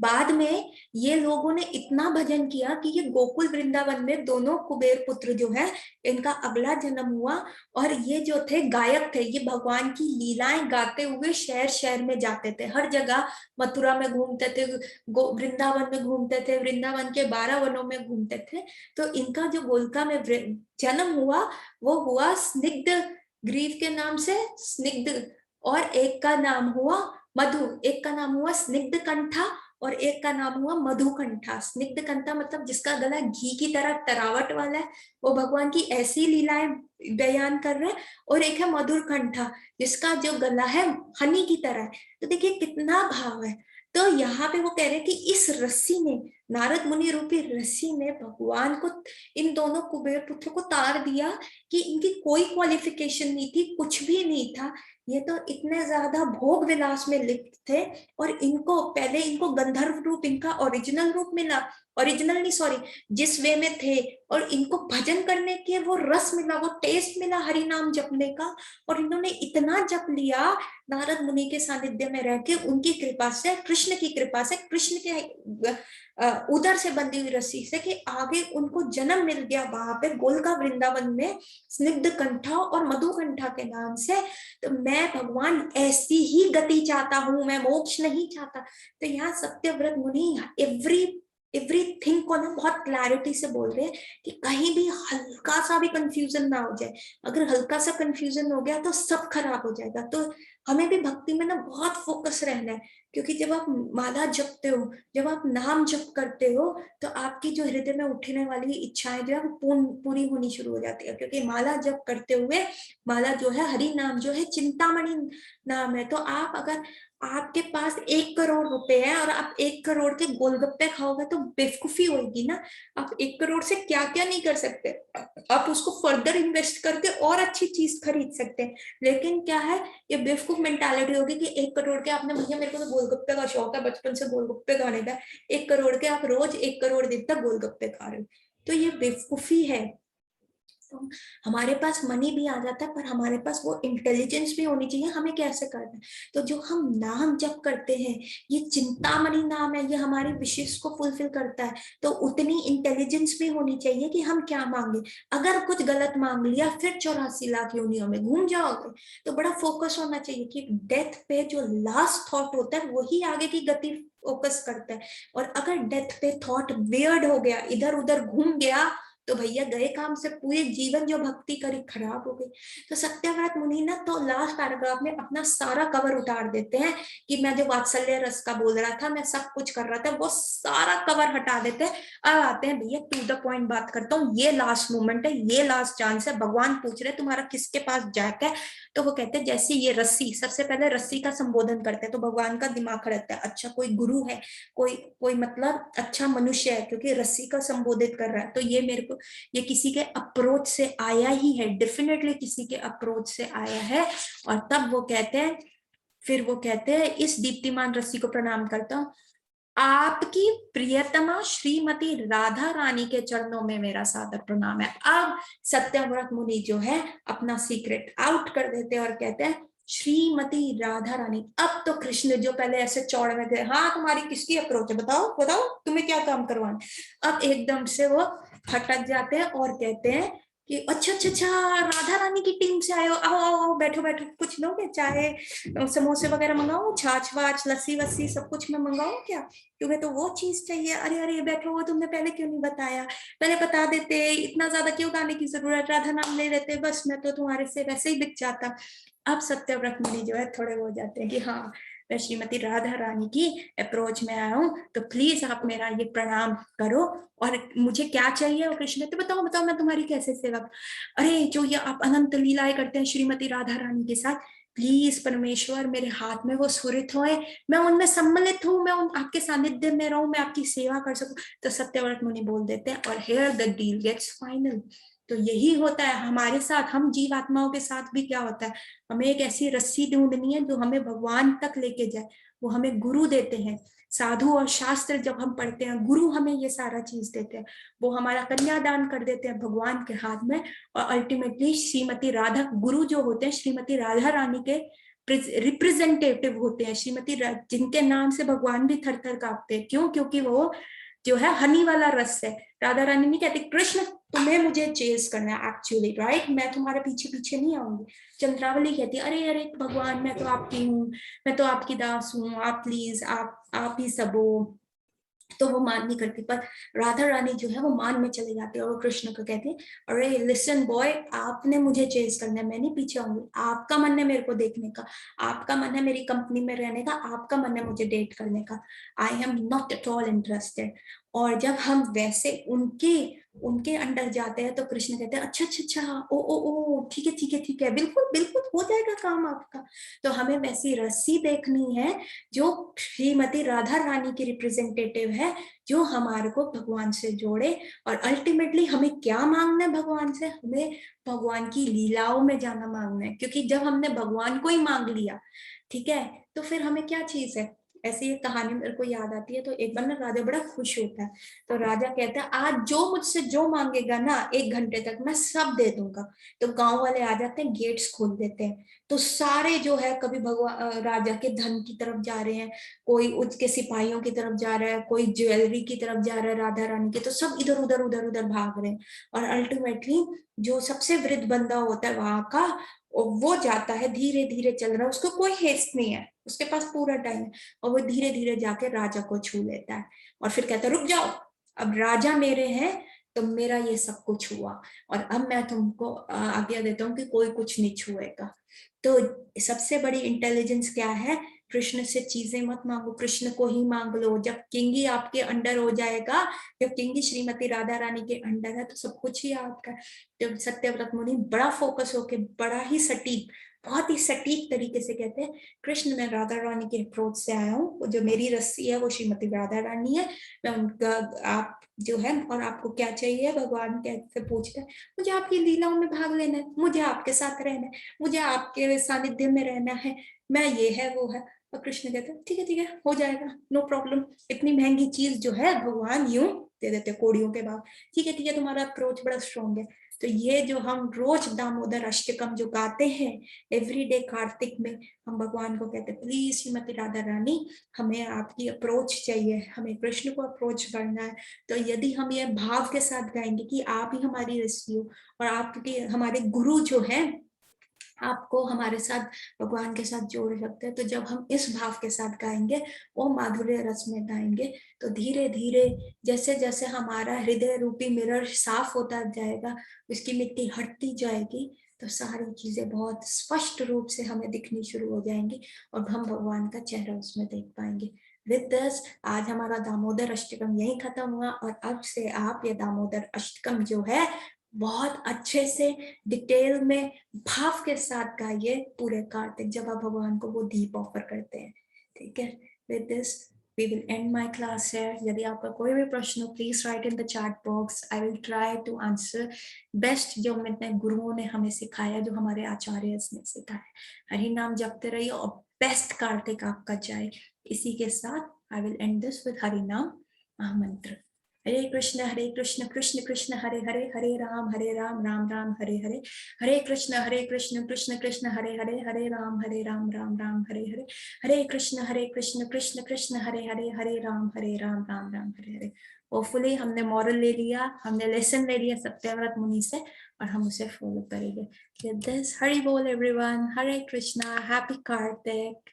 बाद में ये लोगों ने इतना भजन किया कि ये गोकुल वृंदावन में दोनों कुबेर पुत्र जो है, इनका अगला जन्म हुआ। और ये जो थे गायक थे, ये भगवान की लीलाएं गाते हुए शहर शहर में जाते थे, हर जगह मथुरा में घूमते थे, वृंदावन में घूमते थे, वृंदावन के 12 वनों में घूमते थे। तो इनका जो गोलका में जन्म हुआ वो हुआ स्निग्ध ग्रीव के नाम से, स्निग्ध, और एक का नाम हुआ मधु, एक का नाम हुआ स्निग्ध कंठा, और एक का नाम हुआ मधुकंठा। स्निग्ध कंठा मतलब जिसका गला घी की तरह तरावट वाला है, वो भगवान की ऐसी लीलाएं बयान कर रहे हैं। और एक है मधुर कंठा, जिसका जो गला है हनी की तरह है। तो देखिए कितना भाव है। तो यहाँ पे वो कह रहे हैं कि इस रस्सी ने, नारद मुनि रूपी रस्सी ने भगवान को, इन दोनों कुबेर पुत्र को तार दिया कि इनकी कोई क्वालिफिकेशन नहीं थी, कुछ भी नहीं था। ये तो इतने ज्यादा भोग विलास में लिप्त थे, और इनको पहले इनको गंधर्व रूप, इनका ओरिजिनल रूप मिला, ओरिजिनल नहीं सॉरी, जिस वे में थे, और इनको भजन करने के वो रस मिला, वो टेस्ट मिला हरि नाम जपने का। और इन्होंने इतना जप लिया नारद मुनि के सानिध्य में रह के, उनकी कृपा से, कृष्ण की कृपा से, कृष्ण के उधर से बंधी हुई रस्सी से, कि आगे उनको जन्म मिल गया वहां पे गोलका वृंदावन में स्निग्ध कंठा और मधुकंठा के नाम से। तो मैं भगवान ऐसी ही गति चाहता हूं, मैं मोक्ष नहीं चाहता। तो यहाँ सत्यव्रत मुनि एवरी एवरीथिंग को ना बहुत क्लैरिटी से बोल रहे हैं कि कहीं भी हल्का सा भी कंफ्यूजन ना हो जाए। अगर हल्का सा कंफ्यूजन हो गया तो सब खराब हो जाएगा। तो हमें भी भक्ति में ना बहुत फोकस रहना है, क्योंकि जब आप माला जपते हो, जब आप नाम जप करते हो, तो आपकी जो हृदय में उठने वाली इच्छाएं जो है वो पूरी होनी शुरू हो जाती है। क्योंकि माला जप करते हुए, माला जो है हरि नाम जो है चिंतामणि नाम है। तो आप अगर आपके पास 1 करोड़ रुपए है और आप 1 करोड़ के गोलगप्पे खाओगे तो बेवकूफी होगी ना। आप 1 करोड़ से क्या क्या नहीं कर सकते, आप उसको फर्दर इन्वेस्ट करके और अच्छी चीज खरीद सकते हैं। लेकिन क्या है, ये बेवकूफ मेंटालिटी होगी कि 1 करोड़ के आपने, भैया मेरे को तो गोलगप्पे का शौक है बचपन से गोलगप्पे खाने का, 1 करोड़ के आप रोज 1 करोड़ दिन तक गोलगप्पे खा रहे हो, तो ये बेवकूफी है। तो हमारे पास मनी भी आ जाता है, पर हमारे पास वो इंटेलिजेंस भी होनी चाहिए हमें कैसे करना है। तो जो हम नाम जप करते हैं, ये चिंतामणि नाम है, ये हमारी विशेष को फुलफिल करता है। तो उतनी इंटेलिजेंस भी होनी चाहिए कि हम क्या मांगे। अगर कुछ गलत मांग लिया फिर 84 लाख योनियों में घूम जाओगे। तो बड़ा फोकस होना चाहिए कि डेथ पे जो लास्ट थॉट होता है वही आगे की गति फोकस करता है। और अगर डेथ पे थॉट वियर्ड हो गया, इधर उधर घूम गया, तो भैया गए काम से, पूरे जीवन जो भक्ति करी खराब हो गई। तो सत्यव्रत मुनि ना तो लास्ट पैराग्राफ में अपना सारा कवर उतार देते हैं कि मैं जो वात्सल्य रस का बोल रहा था, मैं सब कुछ कर रहा था, वो सारा कवर हटा देते हैं। अब आते हैं भैया टू द पॉइंट बात करता हूँ, ये लास्ट मोमेंट है, ये लास्ट चांस है। भगवान पूछ रहे तुम्हारा किसके पास जाके है। तो वो कहते हैं जैसे ये रस्सी, सबसे पहले रस्सी का संबोधन करते हैं तो भगवान का दिमाग खड़कता है, अच्छा कोई गुरु है, कोई कोई मतलब अच्छा मनुष्य है, क्योंकि रस्सी का संबोधित कर रहा है। तो ये मेरे को, ये किसी के अप्रोच से आया ही है, डेफिनेटली किसी के अप्रोच से आया है। और तब वो कहते हैं, फिर वो कहते हैं इस दीप्तिमान रस्सी को प्रणाम करता हूँ, आपकी प्रियतमा श्रीमती राधा रानी के चरणों में मेरा सादर प्रणाम है। अब सत्यव्रत मुनि जो है अपना सीक्रेट आउट कर देते हैं और कहते हैं श्रीमती राधा रानी। अब तो कृष्ण जो पहले ऐसे चौड़ में थे, हाँ तुम्हारी किसकी अप्रोच है, बताओ बताओ तुम्हें क्या काम करवाना, अब एकदम से वो फटक जाते हैं और कहते हैं कि अच्छा अच्छा अच्छा, राधा रानी की टीम से आए हो, आओ आओ आओ, बैठो बैठो, कुछ लोगे, चाहे समोसे वगैरह मंगाओ, छाछ वाछ लस्सी वस्सी सब कुछ मैं मंगाऊं क्या, तुम्हें तो वो चीज चाहिए, अरे अरे बैठो, वो तुमने पहले क्यों नहीं बताया, पहले बता देते, इतना ज्यादा क्यों गाने की जरूरत, राधा नाम ले लेते, बस मैं तो तुम्हारे से वैसे ही बिक जाता। अब सत्यव्रत मुनि जो है थोड़े हो जाते हैं कि हाँ मैं श्रीमती राधा रानी की अप्रोच में आया हूँ, तो प्लीज आप मेरा ये प्रणाम करो, और मुझे क्या चाहिए। और कृष्ण तो बताओ बताओ मैं तुम्हारी कैसे सेवा, अरे जो ये आप अनंत लीलाएं करते हैं श्रीमती राधा रानी के साथ, प्लीज परमेश्वर मेरे हाथ में वो स्फुरित होए, मैं उनमें सम्मिलित हूँ, मैं उन आपके सानिध्य में रहूं, मैं आपकी सेवा कर सकूं। तो सत्यव्रत मुनि बोल देते हैं और here the deal gets final. तो यही होता है हमारे साथ, हम जीव आत्माओं के साथ भी क्या होता है, हमें एक ऐसी रस्सी ढूंढनी है जो हमें भगवान तक लेके जाए। वो हमें गुरु देते हैं, साधु और शास्त्र जब हम पढ़ते हैं, गुरु हमें ये सारा चीज देते हैं, वो हमारा कन्यादान कर देते हैं भगवान के हाथ में। और अल्टीमेटली श्रीमती राधा, गुरु जो होते हैं श्रीमती राधा रानी के रिप्रेजेंटेटिव होते हैं, जिनके नाम से भगवान भी थर थर कांपते हैं। क्यों? क्योंकि वो जो है हनी वाला रस है। राधा रानी नहीं कहती कृष्ण तुम्हें मुझे चेस करना है एक्चुअली, राइट, मैं तुम्हारे पीछे पीछे नहीं आऊंगी। चंद्रावली कहती अरे अरे भगवान मैं तो आपकी हूँ, मैं तो आपकी दास हूँ, आप प्लीज आप ही सब हो। तो वो मान नहीं करती, पर राधा रानी जो है वो मान में चले जाती है और वो कृष्ण को कहती है अरे लिसन बॉय, आपने मुझे चेस करना है, मैं नहीं पीछे आऊंगी, आपका मन है मेरे को देखने का, आपका मन है मेरी कंपनी में रहने का, आपका मन है मुझे डेट करने का, I am not at all interested. और जब हम वैसे उनके उनके अंडर जाते हैं तो कृष्ण कहते हैं अच्छा अच्छा अच्छा, ओ ओ ओ ठीक है ठीक है ठीक है, बिल्कुल बिल्कुल हो जाएगा काम आपका। तो हमें वैसी रस्सी देखनी है जो श्रीमती राधा रानी की रिप्रेजेंटेटिव है, जो हमारे को भगवान से जोड़े। और अल्टीमेटली हमें क्या मांगना है भगवान से, हमें भगवान की लीलाओं में जाना मांगना है। क्योंकि जब हमने भगवान को ही मांग लिया, ठीक है, तो फिर हमें क्या चीज है। ऐसी एक कहानी मेरे को याद आती है, तो एक बार ना राजा बड़ा खुश होता है, तो राजा कहता है आज जो मुझसे जो मांगेगा ना 1 घंटे तक मैं सब दे दूंगा। तो गांव वाले आ जाते हैं, गेट्स खोल देते हैं, तो सारे जो है कभी भगवान राजा के धन की तरफ जा रहे हैं, कोई उसके सिपाहियों की तरफ जा रहा है, कोई ज्वेलरी की तरफ जा रहा है राधा रानी के, तो सब इधर उधर उधर उधर भाग रहे हैं। और अल्टीमेटली जो सबसे वृद्ध बंदा होता है वहां का, वो जाता है, धीरे धीरे चल रहा है, उसको कोई हेस्ट नहीं है, उसके पास पूरा टाइम है, और वो धीरे धीरे जाके राजा को छू लेता है और फिर कहता है रुक जाओ, अब राजा मेरे हैं तो मेरा ये सब कुछ हुआ, और अब मैं तुमको आज्ञा देता हूँ कि कोई कुछ नहीं छुएगा। तो सबसे बड़ी इंटेलिजेंस क्या है, कृष्ण से चीजें मत मांगो, कृष्ण को ही मांग लो। जब किंगी आपके अंडर हो जाएगा, जब किंगी श्रीमती राधा रानी के अंडर है तो सब कुछ ही आपका है। तो सत्यव्रत मुनि बड़ा फोकस होके, बड़ा ही सटीक, बहुत ही सटीक तरीके से कहते हैं, कृष्ण मैं राधा रानी के अप्रोच से आया हूँ, जो मेरी रस्सी है वो श्रीमती राधा रानी है, मैं उनका, आप जो है, और आपको क्या चाहिए, भगवान कैसे पूछते हैं, मुझे आपकी लीलाओं में भाग लेना है, मुझे आपके साथ रहना है, मुझे आपके सानिध्य में रहना है, मैं ये है वो है। और कृष्ण कहते हैं ठीक है हो जाएगा, नो प्रॉब्लम, इतनी महंगी चीज जो है भगवान यूं दे देते कोड़ियों के बाद, ठीक है तुम्हारा अप्रोच बड़ा स्ट्रॉन्ग है। तो ये जो हम रोज दामोदर अष्टकम जो गाते हैं एवरीडे कार्तिक में, हम भगवान को कहते हैं प्लीज श्रीमती राधा रानी हमें आपकी अप्रोच चाहिए, हमें कृष्ण को अप्रोच करना है। तो यदि हम ये भाव के साथ गाएंगे कि आप ही हमारी रस्सी हो और आपके हमारे गुरु जो है आपको हमारे साथ भगवान के साथ जोड़ सकते हैं, तो जब हम इस भाव के साथ गाएंगे, वो माधुर्य रस में गाएंगे, तो धीरे धीरे जैसे जैसे हमारा हृदय रूपी मिरर साफ होता जाएगा, उसकी मिट्टी हटती जाएगी, तो सारी चीजें बहुत स्पष्ट रूप से हमें दिखनी शुरू हो जाएंगी और हम भगवान का चेहरा उसमें देख पाएंगे। विद दिस आज हमारा दामोदर अष्टकम यही खत्म हुआ, और अब से आप ये दामोदर अष्टकम जो है बहुत अच्छे से डिटेल में भाव के साथ गाइए पूरे कार्तिक, जब आप भगवान को वो दीप ऑफर करते हैं। ठीक है, with this we will end my class here. यदि आपका कोई भी प्रश्न हो please write in the chat box. I will try to answer best जो मैंने गुरुओं ने हमें सिखाया, जो हमारे आचार्य ने सिखाया। हरि नाम जपते रहिए और बेस्ट कार्तिक आपका जाए। इसी के साथ I will end this with Hari नाम महामंत्र। हरे कृष्ण कृष्ण कृष्ण हरे हरे, हरे राम राम राम हरे हरे, हरे कृष्ण कृष्ण कृष्ण हरे हरे, हरे राम राम राम हरे हरे, हरे कृष्ण कृष्ण कृष्ण हरे हरे, हरे राम राम राम हरे हरे। होपफुली हमने मॉरल ले लिया, हमने लेसन ले लिया सत्यव्रत मुनि से, और हम उसे फॉलो करेंगे। हरि बोल एवरीवन, हरे कृष्णा, हैप्पी कार्तिक।